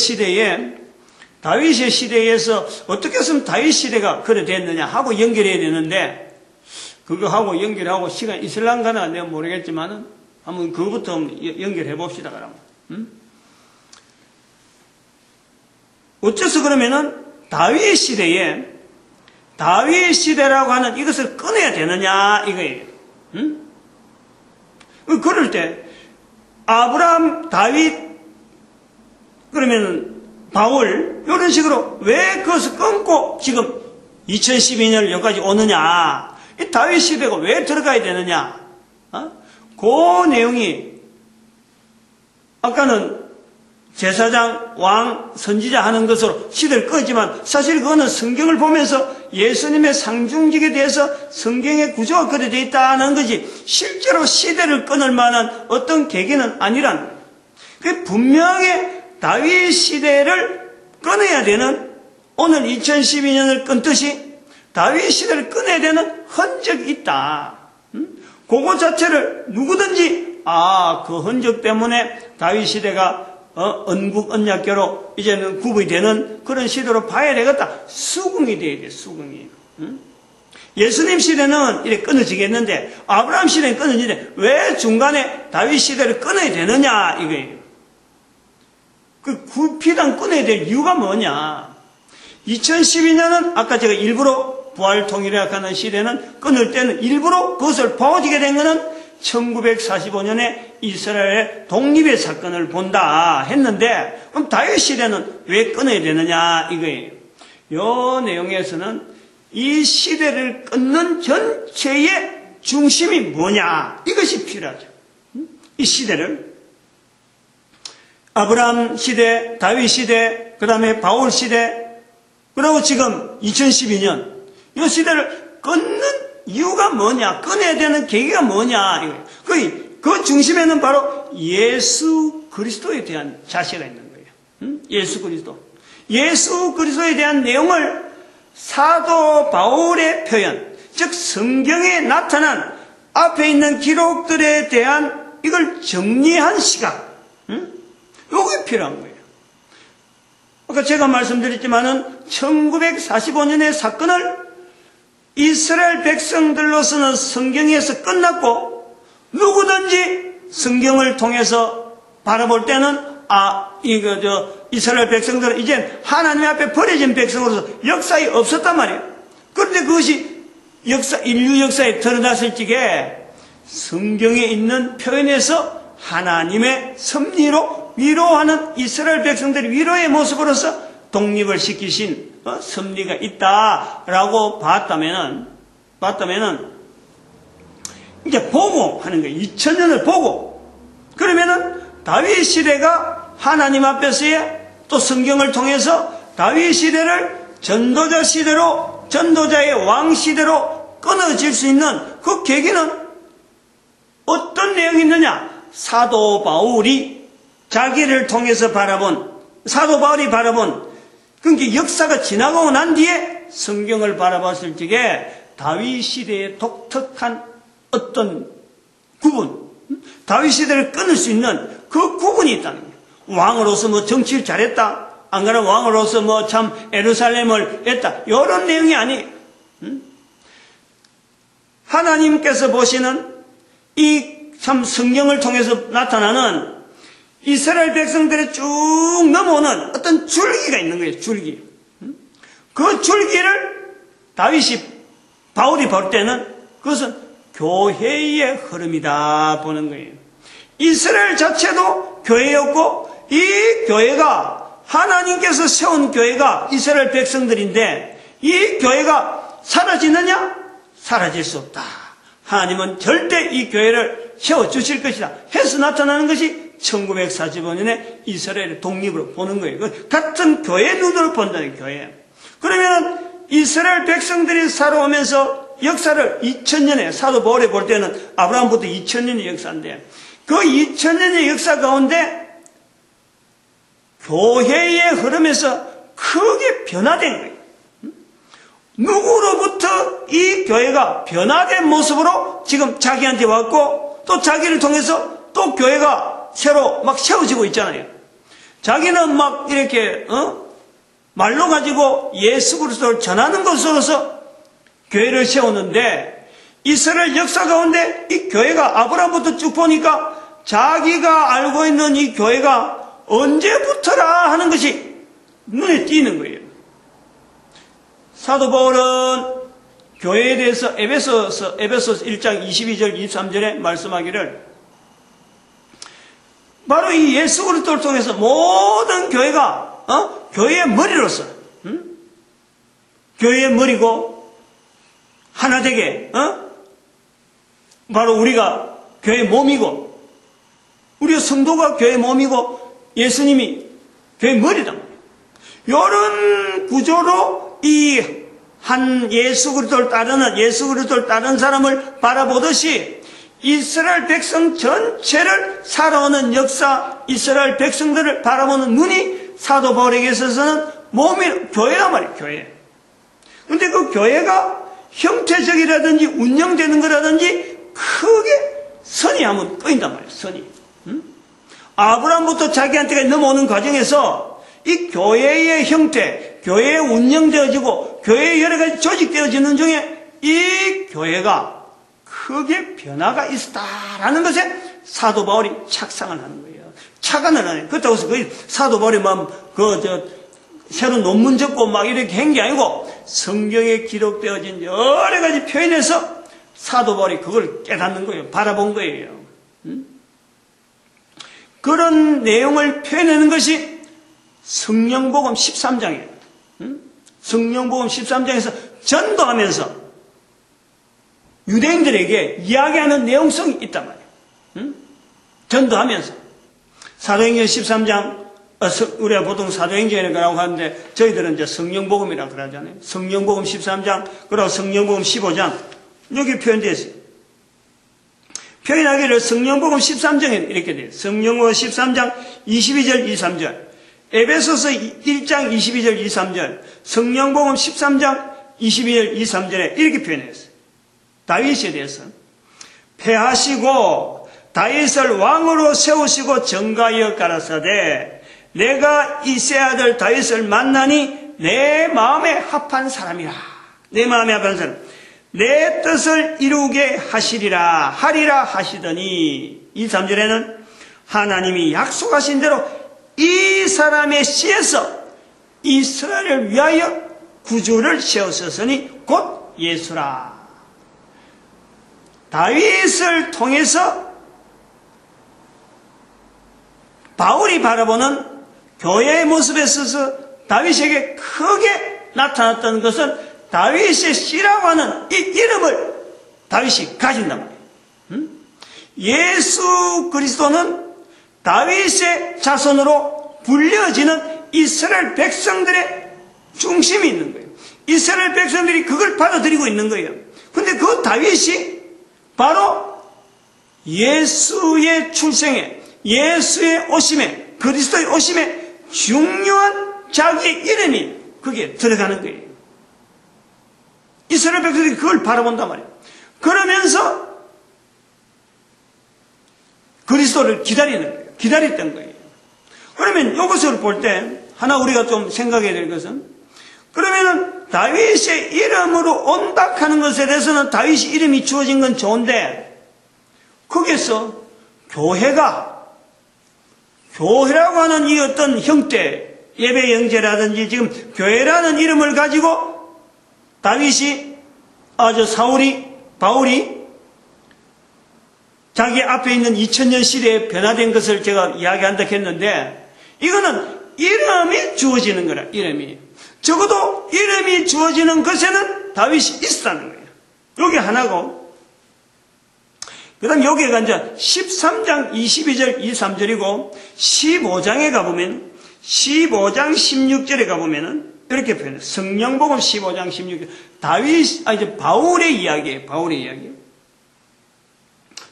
시대에서 어떻게 했으면 다윗 시대가 그래 됐느냐 하고 연결해야 되는데, 그거 하고 연결하고 시간 있을랑가나 내가 모르겠지만은 한번 그거부터 연결해 봅시다. 그러면. 어째서 그러면은 다윗 시대라고 하는 이것을 꺼내야 되느냐 이거예요. 그럴 때 아브라함, 다윗, 그러면은 바울 이런 식으로 왜 그것을 끊고 지금 2012년 여기까지 오느냐, 이 다윗 시대가 왜 들어가야 되느냐, 그 내용이 아까는 제사장, 왕, 선지자 하는 것으로 시대를 끊었지만 사실 그거는 성경을 보면서 예수님의 상중직에 대해서 성경의 구조가 그렇게 되어 있다는 것이 실제로 시대를 끊을 만한 어떤 계기는 아니란, 그 분명히 다윗 시대를 끊어야 되는, 오늘 2012년을 끊듯이 다윗 시대를 끊어야 되는 흔적이 있다. 그거 자체를 누구든지 그 흔적 때문에 다윗 시대가 언국 언약궤로 이제는 구분이 되는 그런 시대로 봐야 되겠다. 수긍이 돼야 돼. 수긍이. 예수님 시대는 이렇게 끊어지겠는데 아브라함 시대는 끊어지는데 왜 중간에 다윗 시대를 끊어야 되느냐 이거예요. 그 구피당 끊어야 될 이유가 뭐냐. 2012년은 아까 제가 일부러 부활 통일이라고 하는 시대는 끊을 때는 일부러 그것을 보여주게 된 것은 1945년에 이스라엘의 독립의 사건을 본다 했는데, 그럼 다윗 시대는 왜 끊어야 되느냐 이거예요. 이 내용에서는 이 시대를 끊는 전체의 중심이 뭐냐 이것이 필요하죠. 이 시대를 아브라함 시대, 다윗 시대, 그 다음에 바울 시대, 그리고 지금 2012년 이 시대를 끊는 이유가 뭐냐, 끊어야 되는 계기가 뭐냐 이거예요. 그 중심에는 바로 예수 그리스도에 대한 자세가 있는 거예요. 예수 그리스도에 대한 내용을 사도 바울의 표현, 즉 성경에 나타난 앞에 있는 기록들에 대한 이걸 정리한 시각, 이게 필요한 거예요. 아까 제가 말씀드렸지만은 1945년의 사건을 이스라엘 백성들로서는 성경에서 끝났고, 누구든지 성경을 통해서 바라볼 때는 이스라엘 백성들은 이제 하나님 앞에 버려진 백성으로서 역사에 없었단 말이에요. 그런데 그것이 인류 역사에 드러났을 적에 성경에 있는 표현에서 하나님의 섭리로 위로하는 이스라엘 백성들의 위로의 모습으로서 독립을 시키신 섭리가 있다라고 봤다면은 이제 보고 하는 거예요. 2000년을 보고, 그러면은 다윗 시대가 하나님 앞에서의 또 성경을 통해서 다윗 시대를 전도자 시대로, 전도자의 왕 시대로 끊어질 수 있는 그 계기는 어떤 내용이 있느냐? 사도 바울이 자기를 통해서 사도 바울이 바라본, 그러니까 역사가 지나가고 난 뒤에 성경을 바라봤을 적에 다윗 시대의 독특한 어떤 구분, 다윗 시대를 끊을 수 있는 그 구분이 있다는 거예요. 왕으로서 뭐 정치를 잘했다, 안 그러면 왕으로서 뭐 참 예루살렘을 했다, 이런 내용이 아니에요. 하나님께서 보시는 이 참 성경을 통해서 나타나는 이스라엘 백성들의 쭉 넘어오는 어떤 줄기가 있는 거예요. 줄기. 그 줄기를 바울이 볼 때는 그것은 교회의 흐름이다 보는 거예요. 이스라엘 자체도 교회였고, 이 교회가 하나님께서 세운 교회가 이스라엘 백성들인데, 이 교회가 사라지느냐? 사라질 수 없다. 하나님은 절대 이 교회를 세워주실 것이다 해서 나타나는 것이 1945년에 이스라엘의 독립으로 보는 거예요. 같은 교회 눈으로 본다는 교회. 그러면 이스라엘 백성들이 살아오면서 역사를 2000년에 사도 바울이 볼 때는 아브라함부터 2000년의 역사인데, 그 2000년의 역사 가운데 교회의 흐름에서 크게 변화된 거예요. 누구로부터 이 교회가 변화된 모습으로 지금 자기한테 왔고, 또 자기를 통해서 또 교회가 새로 막 세워지고 있잖아요. 자기는 막 이렇게 말로 가지고 예수 그리스도를 전하는 것으로서 교회를 세웠는데, 이스라엘 역사 가운데 이 교회가 아브라함부터 쭉 보니까 자기가 알고 있는 이 교회가 언제부터라 하는 것이 눈에 띄는 거예요. 사도 바울은 교회에 대해서 에베소서 1장 22절 23절에 말씀하기를, 바로 이 예수 그리스도를 통해서 모든 교회가 교회의 머리로서 교회의 머리고 하나 되게 바로 우리가 교회의 몸이고, 우리 성도가 교회의 몸이고 예수님이 교회의 머리다. 이런 구조로 이 한 예수 그리스도를 따르는 사람을 바라보듯이 이스라엘 백성 전체를 살아오는 역사, 이스라엘 백성들을 바라보는 눈이 사도 바울에게 있어서는 교회란 말이에요. 교회. 근데 그 교회가 형태적이라든지 운영되는 거라든지 크게 선이 한번 꺼인단 말이에요. 선이. 아브라함부터 자기한테 넘어오는 과정에서 이 교회의 형태, 교회에 운영되어지고 교회에 여러 가지 조직되어지는 중에 이 교회가 크게 변화가 있었다라는 것에 사도 바울이 착상을 하는 거예요. 착안을 하는 거예요. 그렇다고 해서 사도 바울이 새로운 논문 적고 막 이렇게 한 게 아니고, 성경에 기록되어진 여러 가지 표현에서 사도 바울이 그걸 깨닫는 거예요. 바라본 거예요. 그런 내용을 표현하는 것이 성령복음 13장이에요. 성령복음 13장에서 전도하면서 유대인들에게 이야기하는 내용성이 있단 말이에요. 전도하면서. 사도행전 13장, 우리가 보통 사도행전이라고 하는데 저희들은 이제 성령복음이라고 그러잖아요. 성령복음 13장, 그리고 성령복음 15장, 여기 표현되어 있어요. 표현하기를 성령복음 13장에 이렇게 돼요. 성령복음 13장 22절 23절, 에베소서 1장 22절 23절, 성령복음 13장 22절 23절에 이렇게 표현했어요. 다윗에 대해서 패하시고 다윗을 왕으로 세우시고 정가하여 가라사대, 내가 이세 아들 다윗을 만나니 내 마음에 합한 사람이라. 내 마음에 합한 사람, 내 뜻을 이루게 하리라 하시더니, 23절에는 하나님이 약속하신 대로 이 사람의 씨에서 이스라엘을 위하여 구주를 세우셨으니 곧 예수라. 다윗을 통해서 바울이 바라보는 교회의 모습에 있어서 다윗에게 크게 나타났던 것은 다윗의 씨라고 하는 이 이름을 다윗이 가진단 말이에요. 예수 그리스도는 다윗의 자손으로 불려지는 이스라엘 백성들의 중심이 있는 거예요. 이스라엘 백성들이 그걸 받아들이고 있는 거예요. 근데 그 다윗이 바로 예수의 출생에, 예수의 오심에, 그리스도의 오심에 중요한 자기의 이름이 그게 들어가는 거예요. 이스라엘 백성들이 그걸 바라본단 말이에요. 그러면서 그리스도를 기다리는 거예요. 기다렸던 거예요. 그러면 이것을 볼 때 하나 우리가 좀 생각해야 될 것은, 그러면은 다윗의 이름으로 온다 하는 것에 대해서는 다윗의 이름이 주어진 건 좋은데, 거기에서 교회라고 하는 이 어떤 형태, 예배 영제라든지 지금 교회라는 이름을 가지고 다윗이, 바울이 자기 앞에 있는 2000년 시대에 변화된 것을 제가 이야기한다 했는데, 이거는 이름이 주어지는 거라, 이름이. 적어도 이름이 주어지는 것에는 다윗이 있었다는 거예요. 여기 하나고, 그 다음 여기가 이제 13장 22절, 23절이고, 15장에 가보면, 15장 16절에 가보면은, 이렇게 표현해요. 성령복음 15장 16절. 바울의 이야기예요. 바울의 이야기.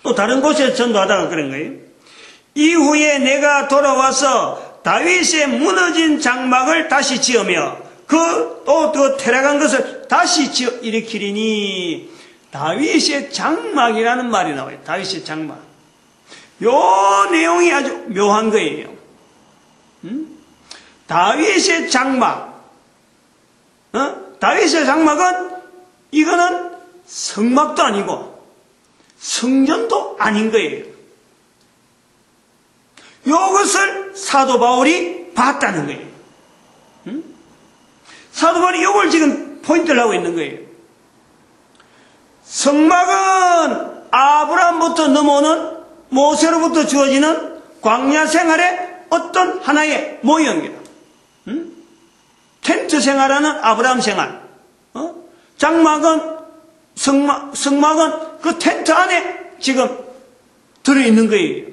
또 다른 곳에서 전도하다가 그런 거예요. 이후에 내가 돌아와서 다윗의 무너진 장막을 다시 지으며 또 퇴락한 것을 다시 지어 일으키리니, 다윗의 장막이라는 말이 나와요. 다윗의 장막. 요 내용이 아주 묘한 거예요. 다윗의 장막. 다윗의 장막은 이거는 성막도 아니고 성전도 아닌 거예요. 이것을 사도 바울이 봤다는 거예요. 사도 바울이 이걸 지금 포인트를 하고 있는 거예요. 성막은 아브라함부터 넘어오는 모세로부터 주어지는 광야 생활의 어떤 하나의 모형이다. 텐트 생활하는 아브라함 생활. 장막은, 성막은 그 텐트 안에 지금 들어있는 거예요.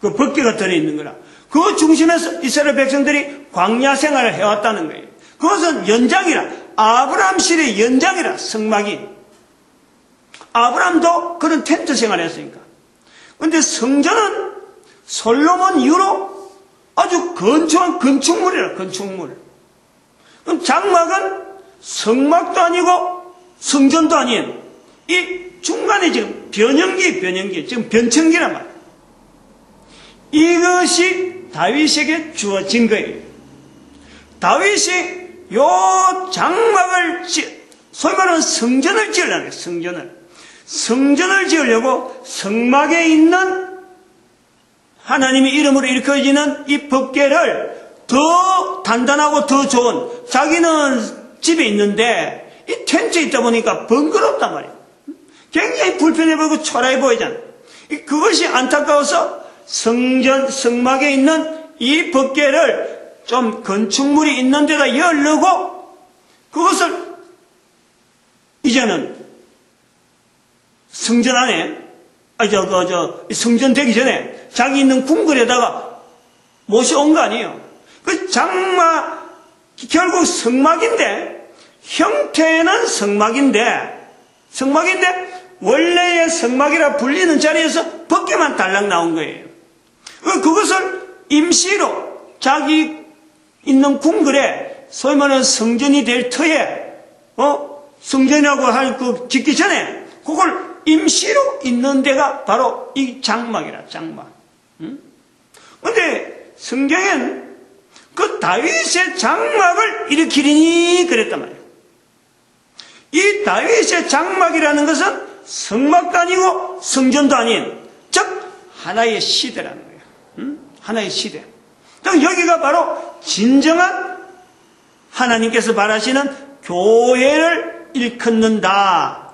그 벗개가 들어있는 거라. 그 중심에서 이스라엘 백성들이 광야 생활을 해왔다는 거예요. 그것은 연장이라, 아브라함 시대의 연장이라, 성막이. 아브라함도 그런 텐트 생활을 했으니까. 근데 성전은 솔로몬 이후로 아주 건축한 건축물이라, 건축물. 그럼 장막은 성막도 아니고 성전도 아닌 이 중간에 지금 변형기, 지금 변천기란 말이에요. 이것이 다윗에게 주어진 거예요. 다윗이 요 장막을 소위 말하는 성전을 지으려고 해요. 성전을 지으려고 성막에 있는 하나님의 이름으로 일컬어지는 이 법궤를 더 단단하고 더 좋은, 자기는 집에 있는데 이 텐트에 있다 보니까 번거롭단 말이에요. 굉장히 불편해 보이고 초라해 보이잖아요. 그것이 안타까워서 성막에 있는 이 법궤를 좀 건축물이 있는 데다 열르고, 그것을 이제는 성전 안에, 성전 되기 전에 자기 있는 궁궐에다가 모셔온 거 아니에요. 그 장막, 결국 성막인데, 형태는 성막인데, 원래의 성막이라 불리는 자리에서 벗개만 달랑 나온 거예요. 그것을 임시로 자기 있는 궁궐에, 소위 말하는 성전이 될 터에, 성전이라고 할 짓기 전에, 그걸 임시로 있는 데가 바로 이 장막이라, 장막. 근데 성경엔 그 다윗의 장막을 일으키리니 그랬단 말이에요. 이 다윗의 장막이라는 것은 성막도 아니고 성전도 아닌, 즉 하나의 시대라는 거예요. 하나의 시대. 여기가 바로 진정한 하나님께서 바라시는 교회를 일컫는다.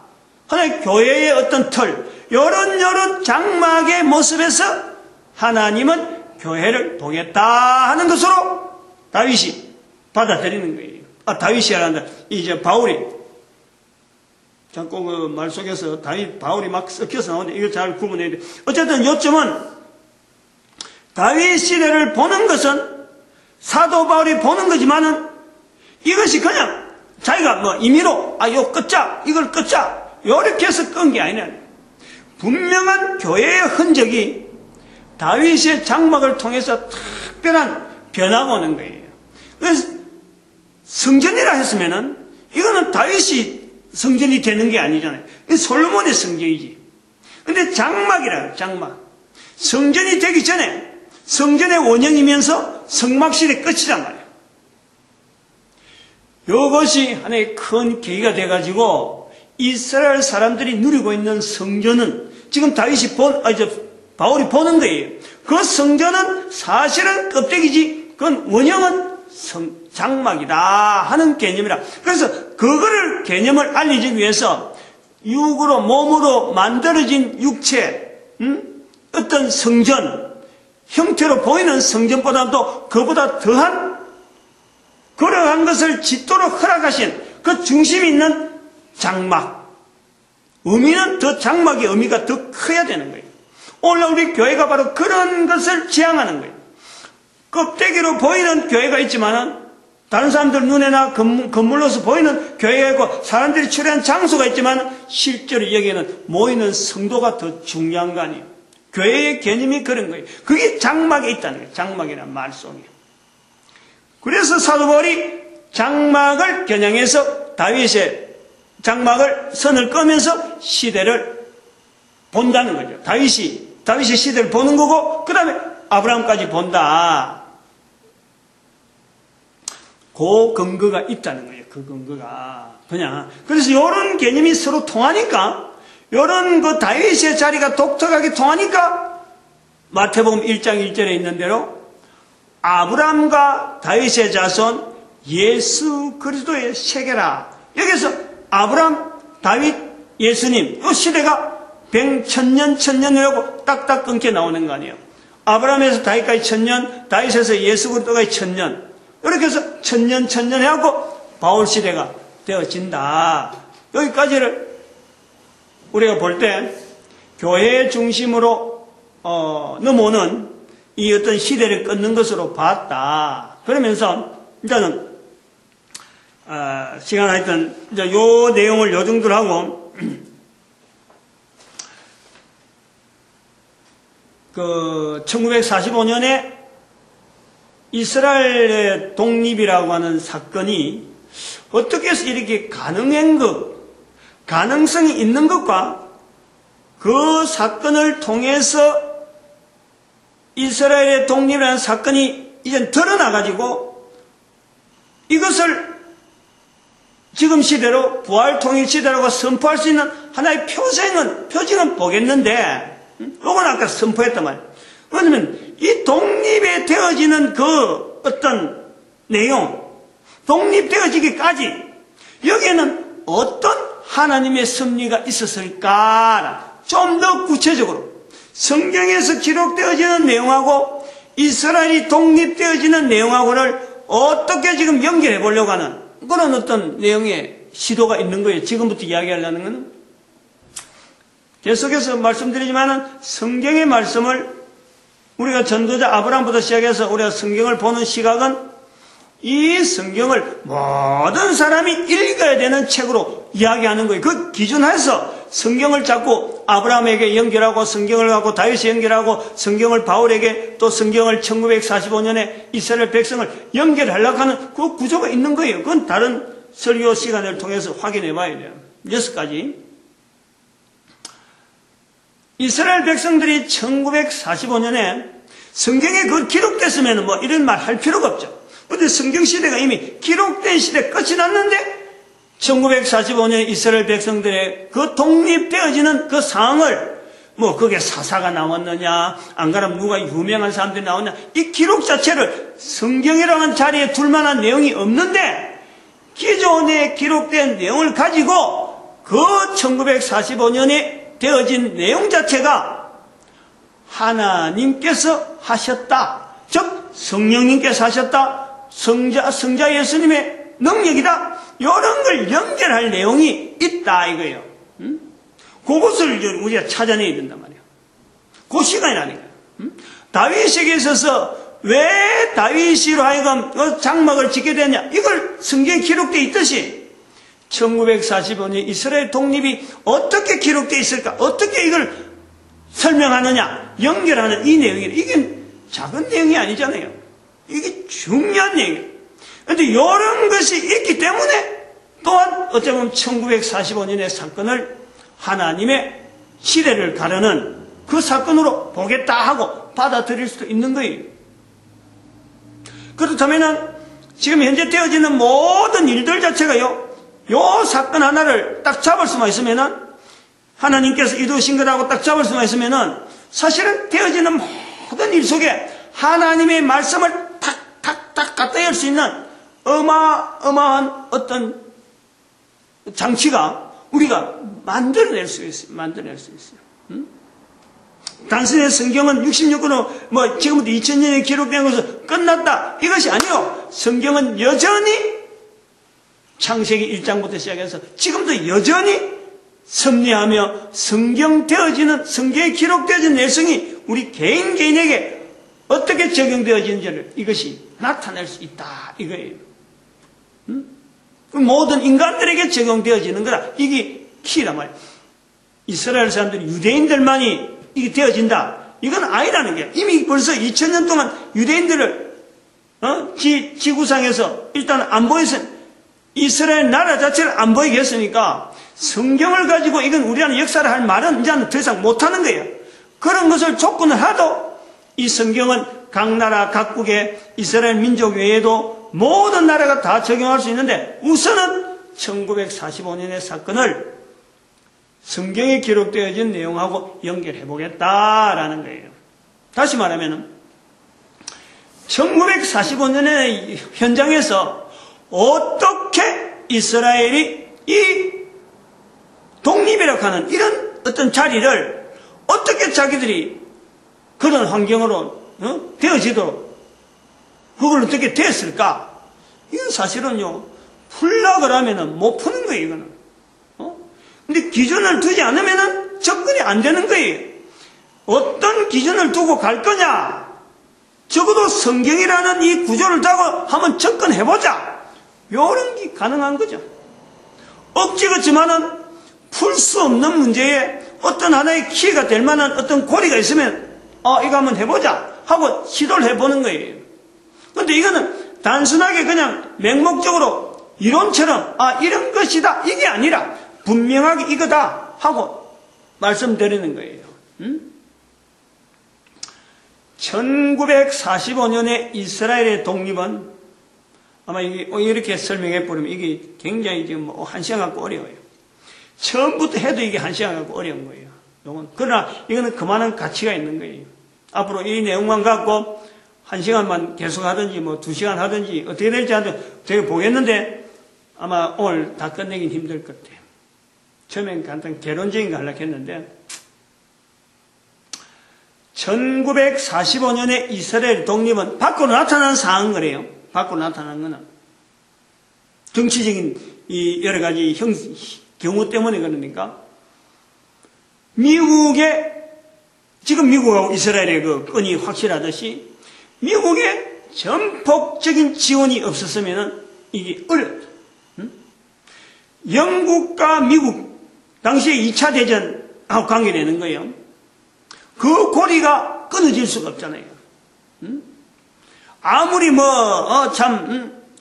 하나의 교회의 어떤 틀, 이런 장막의 모습에서 하나님은 교회를 보겠다 하는 것으로 다윗이 받아들이는 거예요. 다윗이 한다. 이제 바울이 자꾸 그 말 속에서 바울이 막 섞여서 나오는데 이걸 잘 구분해야 돼. 어쨌든 요점은 다윗 시대를 보는 것은 사도 바울이 보는 거지만은 이것이 그냥 자기가 임의로 이걸 끄자 이렇게 해서 끈 게 아니네. 분명한 교회의 흔적이 다윗의 장막을 통해서 특별한 변화가 오는 거예요. 그래서 성전이라 했으면은 이거는 다윗이 성전이 되는 게 아니잖아요. 솔로몬의 성전이지. 근데 장막이라, 장막. 성전이 되기 전에 성전의 원형이면서 성막시대 끝이란 말이에요. 이것이 하나의 큰 계기가 돼가지고 이스라엘 사람들이 누리고 있는 성전은 지금 바울이 보는 거예요. 그 성전은 사실은 껍데기지, 그건 원형은 장막이다 하는 개념이라. 그래서 그거를 개념을 알리기 위해서 육으로 몸으로 만들어진 육체, 어떤 성전 형태로 보이는 성전보다도 그보다 더한 그러한 것을 짓도록 허락하신 그 중심이 있는 장막, 의미는 더 장막의 의미가 더 커야 되는 거예요. 오늘 우리 교회가 바로 그런 것을 지향하는 거예요. 껍데기로 보이는 교회가 있지만은 다른 사람들 눈에나 건물로서 보이는 교회가 있고 사람들이 출연한 장소가 있지만 실제로 여기에는 모이는 성도가 더 중요한 거 아니에요. 교회의 개념이 그런 거예요. 그게 장막에 있다는 거예요. 장막이라는 말 속에. 그래서 사도 바울이 장막을 겨냥해서 다윗의 장막을 선을 끄면서 시대를 본다는 거죠. 다윗의 시대를 보는 거고 그 다음에 아브라함까지 본다. 그 근거가 있다는 거예요. 그 근거가. 그래서 이런 개념이 서로 통하니까, 이런 그 다윗의 자리가 독특하게 통하니까, 마태복음 1장 1절에 있는 대로, 아브라함과 다윗의 자손, 예수 그리스도의 세계라. 여기서 아브라함, 다윗, 예수님, 이 시대가 100,000년, 1000년이라고 딱딱 끊겨 나오는 거 아니에요. 아브라함에서 다윗까지 1000년, 다윗에서 예수 그리스도까지 1000년. 이렇게 해서 1000년, 1000년 해갖고 바울 시대가 되어진다. 여기까지를 우리가 볼 때 교회 중심으로 넘어오는 이 어떤 시대를 끊는 것으로 봤다. 그러면서 일단은 시간 하여튼 이제 요 내용을 요 정도로 하고 그 1945년에 이스라엘의 독립이라고 하는 사건이 어떻게 해서 이렇게 가능한 것, 가능성이 있는 것과 그 사건을 통해서 이스라엘의 독립이라는 사건이 이제 드러나가지고 이것을 지금 시대로 부활통일 시대라고 선포할 수 있는 하나의 표징은 보겠는데 이건 아까 선포했단 말이에요. 왜냐하면 이 독립에 되어지는 그 어떤 내용, 독립되어지기까지 여기에는 어떤 하나님의 섭리가 있었을까? 좀 더 구체적으로 성경에서 기록되어지는 내용하고 이스라엘이 독립되어지는 내용하고를 어떻게 지금 연결해 보려고 하는 그런 어떤 내용의 시도가 있는 거예요. 지금부터 이야기하려는 것은 계속해서 말씀드리지만은 성경의 말씀을 우리가 전도자 아브라함부터 시작해서 우리가 성경을 보는 시각은 이 성경을 모든 사람이 읽어야 되는 책으로 이야기하는 거예요. 그 기준에서 성경을 자꾸 아브라함에게 연결하고 성경을 갖고 다윗에 연결하고 성경을 바울에게 또 성경을 1945년에 이스라엘 백성을 연결하려고 하는 그 구조가 있는 거예요. 그건 다른 설교 시간을 통해서 확인해 봐야 돼요. 6가지. 이스라엘 백성들이 1945년에 성경에 그 기록됐으면 뭐 이런 말 할 필요가 없죠. 그런데 성경 시대가 이미 기록된 시대 끝이 났는데 1945년 이스라엘 백성들의 그 독립되어지는 그 상황을 뭐 그게 사사가 나왔느냐 안 그러면 누가 유명한 사람들이 나왔냐 이 기록 자체를 성경이라는 자리에 둘 만한 내용이 없는데 기존에 기록된 내용을 가지고 그 1945년에 되어진 내용 자체가 하나님께서 하셨다. 즉 성령님께서 하셨다. 성자 예수님의 능력이다. 이런 걸 연결할 내용이 있다 이거예요. 그것을 우리가 찾아내야 된단 말이에요. 그 시간이라니까. 다윗에게 있어서 왜 다윗으로 하여금 장막을 짓게 됐냐 이걸 성경에 기록되어 있듯이 1945년 이스라엘 독립이 어떻게 기록되어 있을까? 어떻게 이걸 설명하느냐? 연결하는 이 내용이 이게 작은 내용이 아니잖아요. 이게 중요한 내용이에요. 그런데 이런 것이 있기 때문에 또한 어쩌면 1945년의 사건을 하나님의 시대를 가르는 그 사건으로 보겠다 하고 받아들일 수도 있는 거예요. 그렇다면은 지금 현재 되어지는 모든 일들 자체가요, 요 사건 하나를 딱 잡을 수만 있으면은, 하나님께서 이루신 거라고 딱 잡을 수만 있으면은, 사실은 되어지는 모든 일 속에 하나님의 말씀을 탁탁탁 갖다 열 수 있는 어마어마한 어떤 장치가 우리가 만들어낼 수 있어요. 단순히 성경은 66권으로 지금부터 2000년에 기록된 것은 끝났다, 이것이 아니요. 성경은 여전히 창세기 1장부터 시작해서 지금도 여전히 섭리하며 성경에 기록되어진 내용이 우리 개인에게 어떻게 적용되어지는지를 이것이 나타낼 수 있다, 이거예요. 모든 인간들에게 적용되어지는 거라. 이게 키란 말이에요. 이스라엘 사람들이, 유대인들만이 이게 되어진다, 이건 아니라는 게, 이미 벌써 2000년 동안 유대인들을 지구상에서 일단 안 보였어요. 이스라엘 나라 자체를 안 보이게 했으니까 성경을 가지고 이건 우리라는 역사를 할 말은 이제는 더 이상 못하는 거예요. 그런 것을 조건을 하도 이 성경은 각 나라 각국의 이스라엘 민족 외에도 모든 나라가 다 적용할 수 있는데, 우선은 1945년의 사건을 성경에 기록되어진 내용하고 연결해 보겠다라는 거예요. 다시 말하면 1945년의 현장에서 어떻게 이스라엘이 이 독립이라고 하는 이런 어떤 자리를 어떻게 자기들이 그런 환경으로 되어지도록 그걸 어떻게 됐을까? 이건 사실은요, 풀라고 하면은 못 푸는 거예요, 이거는. 근데 기준을 두지 않으면은 접근이 안 되는 거예요. 어떤 기준을 두고 갈 거냐? 적어도 성경이라는 이 구조를 두고 한번 접근해보자. 요런 게 가능한 거죠. 억지 같지만은 풀 수 없는 문제에 어떤 하나의 키가 될 만한 어떤 고리가 있으면, 이거 한번 해보자 하고 시도를 해보는 거예요. 근데 이거는 단순하게 그냥 맹목적으로 이론처럼 이런 것이다, 이게 아니라 분명하게 이거다 하고 말씀드리는 거예요. 1945년에 이스라엘의 독립은, 아마 이렇게 설명해 버리면 이게 굉장히 지금 1시간 갖고 어려워요. 처음부터 해도 이게 1시간 갖고 어려운 거예요. 그러나 이거는 그만한 가치가 있는 거예요. 앞으로 이 내용만 갖고 1시간만 계속 하든지 2시간 하든지 어떻게 될지 되게 보겠는데, 아마 오늘 다 끝내긴 힘들 것 같아요. 처음엔 간단 개론적인 거 하려고 했는데, 1945년에 이스라엘 독립은 밖으로 나타난 상황 거래요. 밖으로 나타난 거는 정치적인 이 여러 가지 경우 때문에 그러니까, 지금 미국하고 이스라엘의 그 끈이 확실하듯이 미국의 전폭적인 지원이 없었으면 이게 어렵다. 영국과 미국 당시에 2차 대전하고 관계되는 거예요. 그 고리가 끊어질 수가 없잖아요. 아무리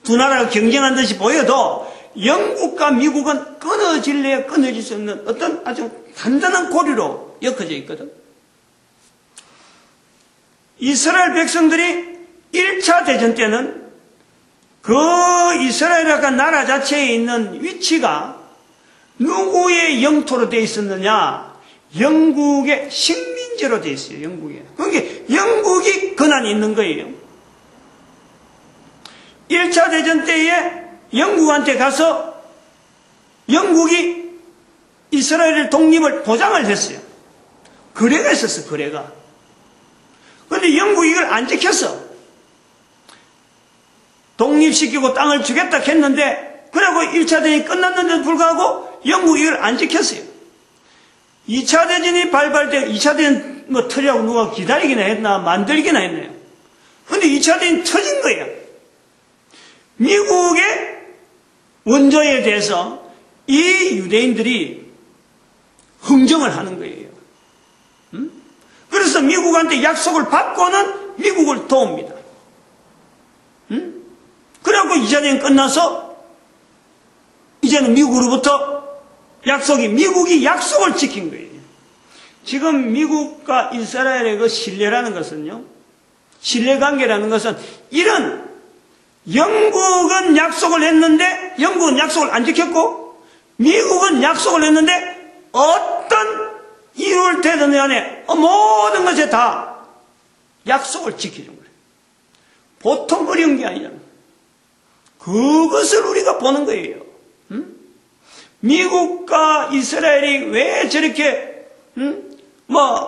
두 나라가 경쟁한 듯이 보여도 영국과 미국은 끊어질래야 끊어질 수 없는 어떤 아주 단단한 고리로 엮어져 있거든. 이스라엘 백성들이 1차 대전 때는 그 이스라엘이라는 나라 자체에 있는 위치가 누구의 영토로 되어 있었느냐? 영국의 식민지로 되어 있어요. 영국에. 그게 영국이 권한이 있는 거예요. 1차 대전 때에 영국한테 가서 영국이 이스라엘의 독립을 보장을 했어요. 거래가 있었어, 거래가. 그런데 영국이 이걸 안 지켰어. 독립시키고 땅을 주겠다 했는데, 그리고 1차 대전이 끝났는데도 불구하고 영국이 이걸 안 지켰어요. 2차 대전이 발발돼, 2차 대전 터지라고 누가 기다리기나 했나, 만들기나 했나요? 근데 2차 대전이 터진 거예요. 미국의 원조에 대해서 이 유대인들이 흥정을 하는 거예요. 그래서 미국한테 약속을 받고는 미국을 도웁니다. 그래갖고 2차 대전 끝나서 이제는 미국으로부터 미국이 약속을 지킨 거예요. 지금 미국과 이스라엘의 그 신뢰라는 것은요, 신뢰관계라는 것은 이런 영국은 약속을 했는데 영국은 약속을 안 지켰고 미국은 약속을 했는데 어떤 이유를 대든 간에 모든 것에 다 약속을 지키는 거예요. 보통 어려운 게 아니잖아요. 그것을 우리가 보는 거예요. 미국과 이스라엘이 왜 저렇게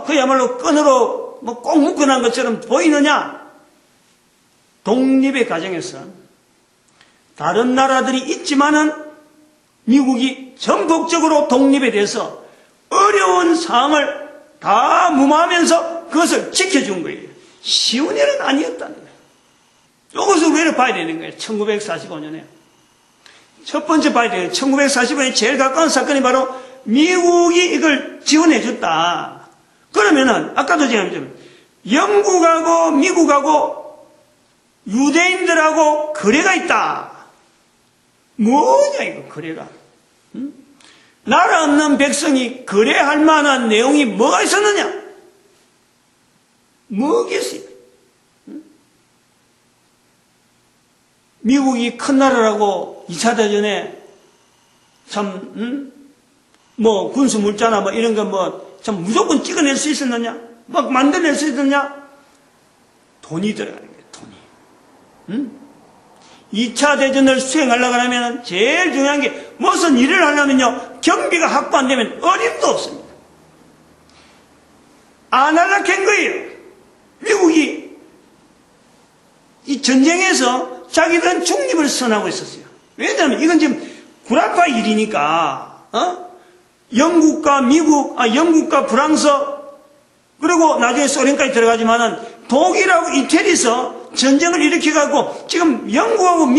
그야말로 끈으로 꼭 묶어놓은 것처럼 보이느냐? 독립의 과정에서 다른 나라들이 있지만은 미국이 전폭적으로 독립에 대해서 어려운 상황을 다 무마하면서 그것을 지켜준 거예요. 쉬운 일은 아니었다는 거예요. 이것을 우리는 봐야 되는 거예요. 1945년에. 첫 번째 봐야 돼요. 1945년에 제일 가까운 사건이 바로 미국이 이걸 지원해 줬다. 그러면은, 아까도 제가 영국하고 미국하고 유대인들하고 거래가 있다. 뭐냐, 이거, 거래가. 나라 없는 백성이 거래할 만한 내용이 뭐가 있었느냐? 뭐겠어요? 미국이 큰 나라라고 2차 대전에 참, 군수 물자나 이런 거 참 무조건 찍어낼 수 있었느냐? 막 만들어낼 수 있었느냐? 돈이 들어가는 거예요, 돈이. 2차 대전을 수행하려고 하면 제일 중요한 게 무슨 일을 하려면요, 경비가 확보 안 되면 어림도 없습니다. 안 하려고 한 거예요. 미국이 이 전쟁에서 자기들은 중립을 선하고 있었어요. 왜냐하면 이건 지금 구라파 일이니까, 영국과 영국과 프랑스, 그리고 나중에 소련까지 들어가지만은 독일하고 이태리에서 전쟁을 일으켜갖고 지금 영국하고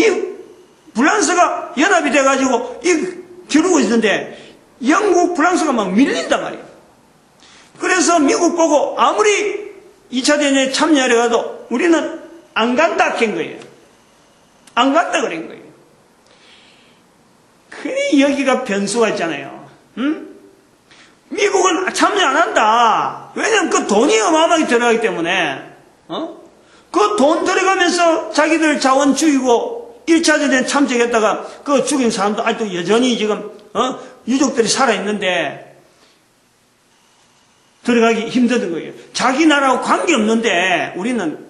프랑스가 연합이 돼가지고 겨루고 있는데 영국, 프랑스가 막 밀린단 말이에요. 그래서 미국 보고 아무리 2차 대전에 참여하려 가도 우리는 안 간다 한 거예요. 안 간다 그런 거예요. 그래 여기가 변수가 있잖아요. 미국은 참여 안 한다. 왜냐면 그 돈이 어마어마하게 들어가기 때문에, 그 돈 들어가면서 자기들 자원 죽이고 1차 전쟁에 참석했다가 그 죽인 사람도 아직도 여전히 지금, 유족들이 살아있는데 들어가기 힘든 거예요. 자기 나라하고 관계없는데 우리는,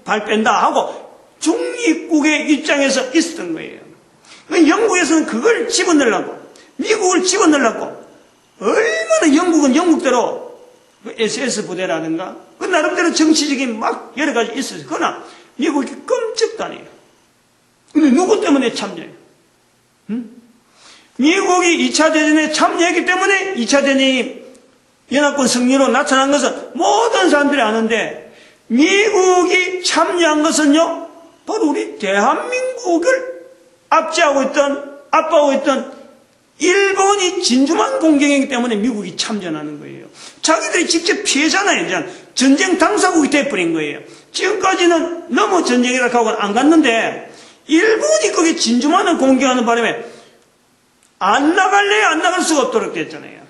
발 뺀다 하고 중립국의 입장에서 있었던 거예요. 영국에서는 그걸 집어넣으려고, 미국을 집어넣으려고, 얼마나 영국은 영국대로 SS 부대라든가 그 나름대로 정치적인 막 여러 가지 있었어요. 그러나 미국이 끔찍도 안 해요. 근데 누구 때문에 참여해요? 미국이 2차 대전에 참여했기 때문에 2차 대전이 연합군 승리로 나타난 것은 모든 사람들이 아는데, 미국이 참여한 것은요, 바로 우리 대한민국을 압제하고 있던 일본이 진주만 공격이기 때문에 미국이 참전하는 거예요. 자기들이 직접 피해잖아요. 이제 전쟁 당사국이 돼버린 거예요. 지금까지는 너무 전쟁이라고 하고 안 갔는데 일본이 거기 진주만을 공격하는 바람에 안 나갈래 안 나갈 수가 없도록 됐잖아요.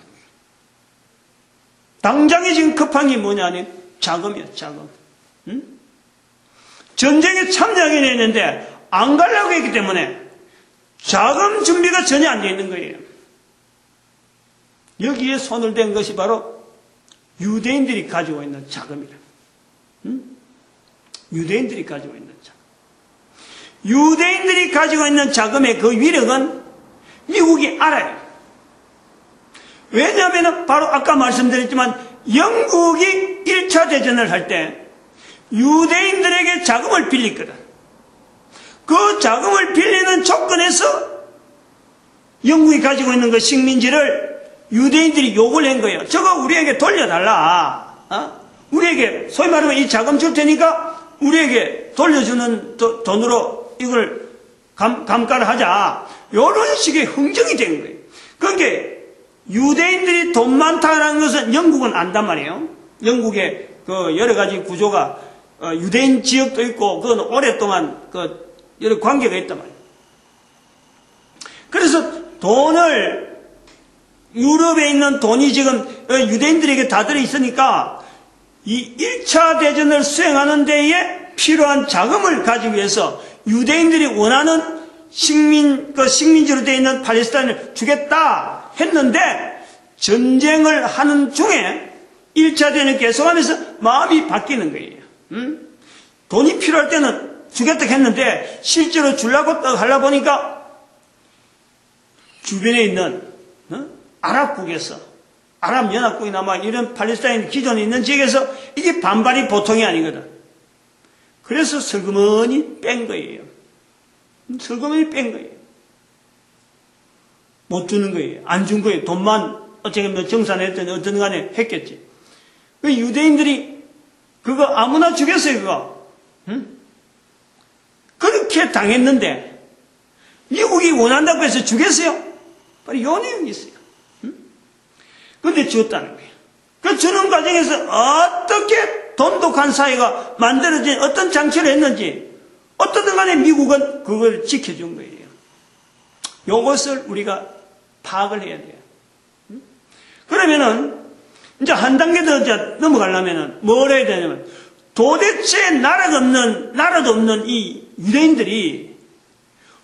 당장에 지금 급한 게 뭐냐니 자금이요, 자금. 전쟁에 참여하게 되는데 안 가려고 했기 때문에 자금 준비가 전혀 안 되어 있는 거예요. 여기에 손을 댄 것이 바로 유대인들이 가지고 있는 자금이라. 유대인들이 가지고 있는 자금. 유대인들이 가지고 있는 자금의 그 위력은 미국이 알아요. 왜냐하면 바로 아까 말씀드렸지만 영국이 1차 대전을 할 때 유대인들에게 자금을 빌렸거든. 그 자금을 빌리는 조건에서 영국이 가지고 있는 그 식민지를 유대인들이 요구를 한 거예요. 저거 우리에게 돌려달라. 우리에게 소위 말하면 이 자금 줄 테니까 우리에게 돌려주는 돈으로 이걸 감가를 하자. 이런 식의 흥정이 된 거예요. 그러니까 유대인들이 돈 많다는 것은 영국은 안단 말이에요. 영국의 그 여러 가지 구조가 유대인 지역도 있고 그건 오랫동안 그 여러 관계가 있단 말이에요. 그래서 돈을 유럽에 있는 돈이 지금 유대인들에게 다 들어있으니까 이 1차 대전을 수행하는 데에 필요한 자금을 가지기 위해서 유대인들이 원하는 식민지로 되어 있는 팔레스타인을 주겠다 했는데 전쟁을 하는 중에 1차 대전을 계속하면서 마음이 바뀌는 거예요. 돈이 필요할 때는 주겠다 했는데 실제로 주려고 하려 보니까 주변에 있는 아랍국에서 아랍연합국이나 막 이런 팔레스타인 기존에 있는 지역에서 이게 반발이 보통이 아니거든. 그래서 슬그머니 뺀 거예요. 슬그머니 뺀 거예요. 못 주는 거예요. 안 준 거예요. 돈만 어쨌든 정산했든 어떤 간에 했겠지. 그 유대인들이 그거 아무나 주겠어요, 그거. 그렇게 당했는데 미국이 원한다고 해서 주겠어요? 바로 요 내용이 있어요. 그런데 주었다는 거예요. 그 주는 과정에서 어떻게 돈독한 사회가 만들어진 어떤 장치를 했는지 어떻든 간에 미국은 그걸 지켜준 거예요. 요것을 우리가 파악을 해야 돼요. 그러면은 이제 한 단계 더 넘어가려면은 뭘 해야 되냐면 도대체 나라도 없는 이 유대인들이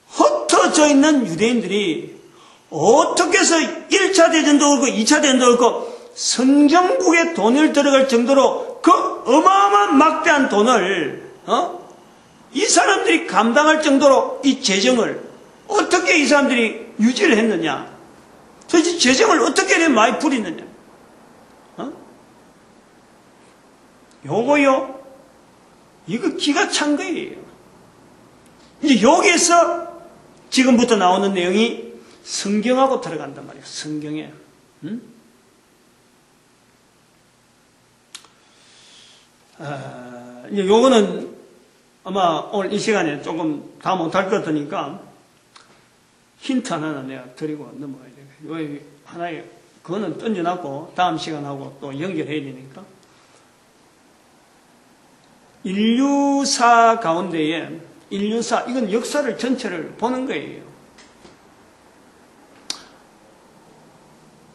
흩어져 있는 유대인들이 어떻게 해서 1차 대전도 그렇고 2차 대전도 그렇고 성경국에 돈을 들어갈 정도로 그 어마어마한 막대한 돈을 이 사람들이 감당할 정도로 이 재정을 어떻게 이 사람들이 유지를 했느냐, 도대체 재정을 어떻게 많이 부리느냐, 요거요, 이거 기가 찬 거예요. 이제 여기에서 지금부터 나오는 내용이 성경하고 들어간단 말이에요. 성경에. 이제 요거는 아마 오늘 이 시간에 조금 다 못할 것 같으니까 힌트 하나는 내가 드리고 넘어가야 돼요. 하나의, 그거는 던져놨고 다음 시간하고 또 연결해야 되니까. 인류사 가운데에, 이건 역사를 전체를 보는 거예요.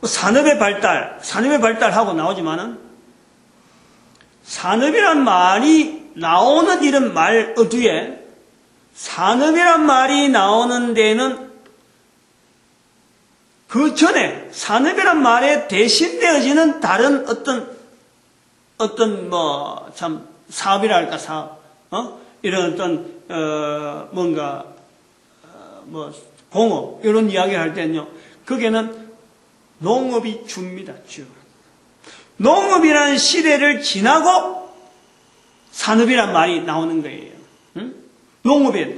산업의 발달하고 나오지만은, 산업이란 말이 나오는 이런 말 어두에, 산업이란 말이 나오는 데는 그 전에 산업이란 말에 대신되어지는 다른 사업이랄까, 사업, 이런 공업, 이런 이야기를 할 때는요, 거기에는 농업이 줍니다, 주. 농업이라는 시대를 지나고 산업이란 말이 나오는 거예요. 농업에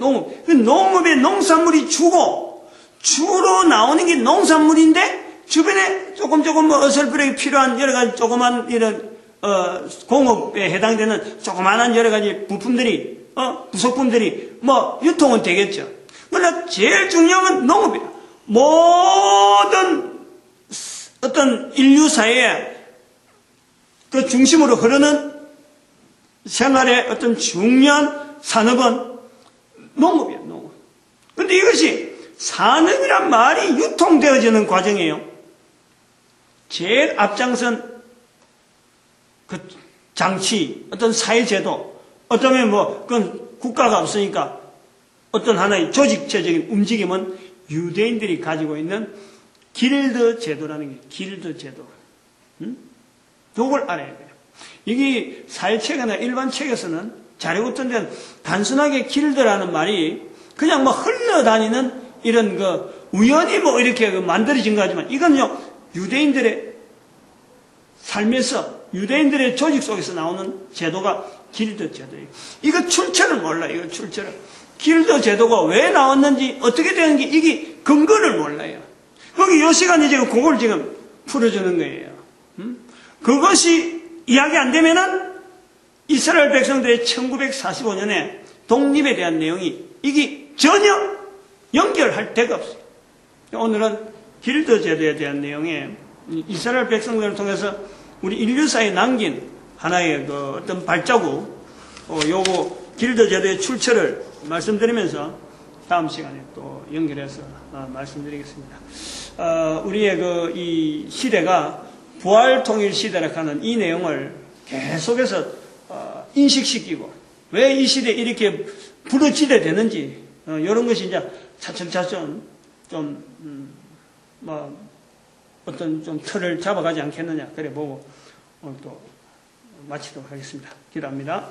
농산물이 주고, 주로 나오는 게 농산물인데, 주변에 조금 어설프게 필요한 여러 가지 조그만 이런 공업에 해당되는 조그마한 여러 가지 부품들이, 부속품들이, 유통은 되겠죠. 그러나 제일 중요한 건 농업이에요. 모든 어떤 인류사의 그 중심으로 흐르는 생활의 어떤 중요한 산업은 농업이에요, 농업. 근데 이것이 산업이란 말이 유통되어지는 과정이에요. 제일 앞장선 그 장치, 어떤 사회제도, 어쩌면 그건 국가가 없으니까 어떤 하나의 조직체적인 움직임은 유대인들이 가지고 있는 길드 제도라는 게, 길드 제도. 요걸 알아야 돼요. 이게 사회책이나 일반 책에서는 자료같은 데는 단순하게 길드라는 말이 그냥 흘러다니는 이런 우연히 이렇게 만들어진 거지만 이건요, 유대인들의 삶에서 유대인들의 조직 속에서 나오는 제도가 길드 제도예요. 이거 출처를 몰라요. 이거 출처를. 길드 제도가 왜 나왔는지 어떻게 되는지 이게 근거를 몰라요. 거기 요 시간에 지금 그걸 지금 풀어주는 거예요. 그것이 이야기 안 되면은 이스라엘 백성들의 1945년에 독립에 대한 내용이 이게 전혀 연결할 데가 없어요. 오늘은 길드 제도에 대한 내용에 이스라엘 백성들을 통해서 우리 인류사에 남긴 하나의 어떤 발자국, 요거 길드 제도의 출처를 말씀드리면서 다음 시간에 또 연결해서 말씀드리겠습니다. 우리의 이 시대가 부활통일시대라 하는 이 내용을 계속해서 인식시키고 왜 이 시대에 이렇게 부르짖어야 되는지 이런 것이 이제 차츰차츰 좀 어떤 좀 틀을 잡아가지 않겠느냐 그래 보고 오늘 또 마치도록 하겠습니다. 기도합니다.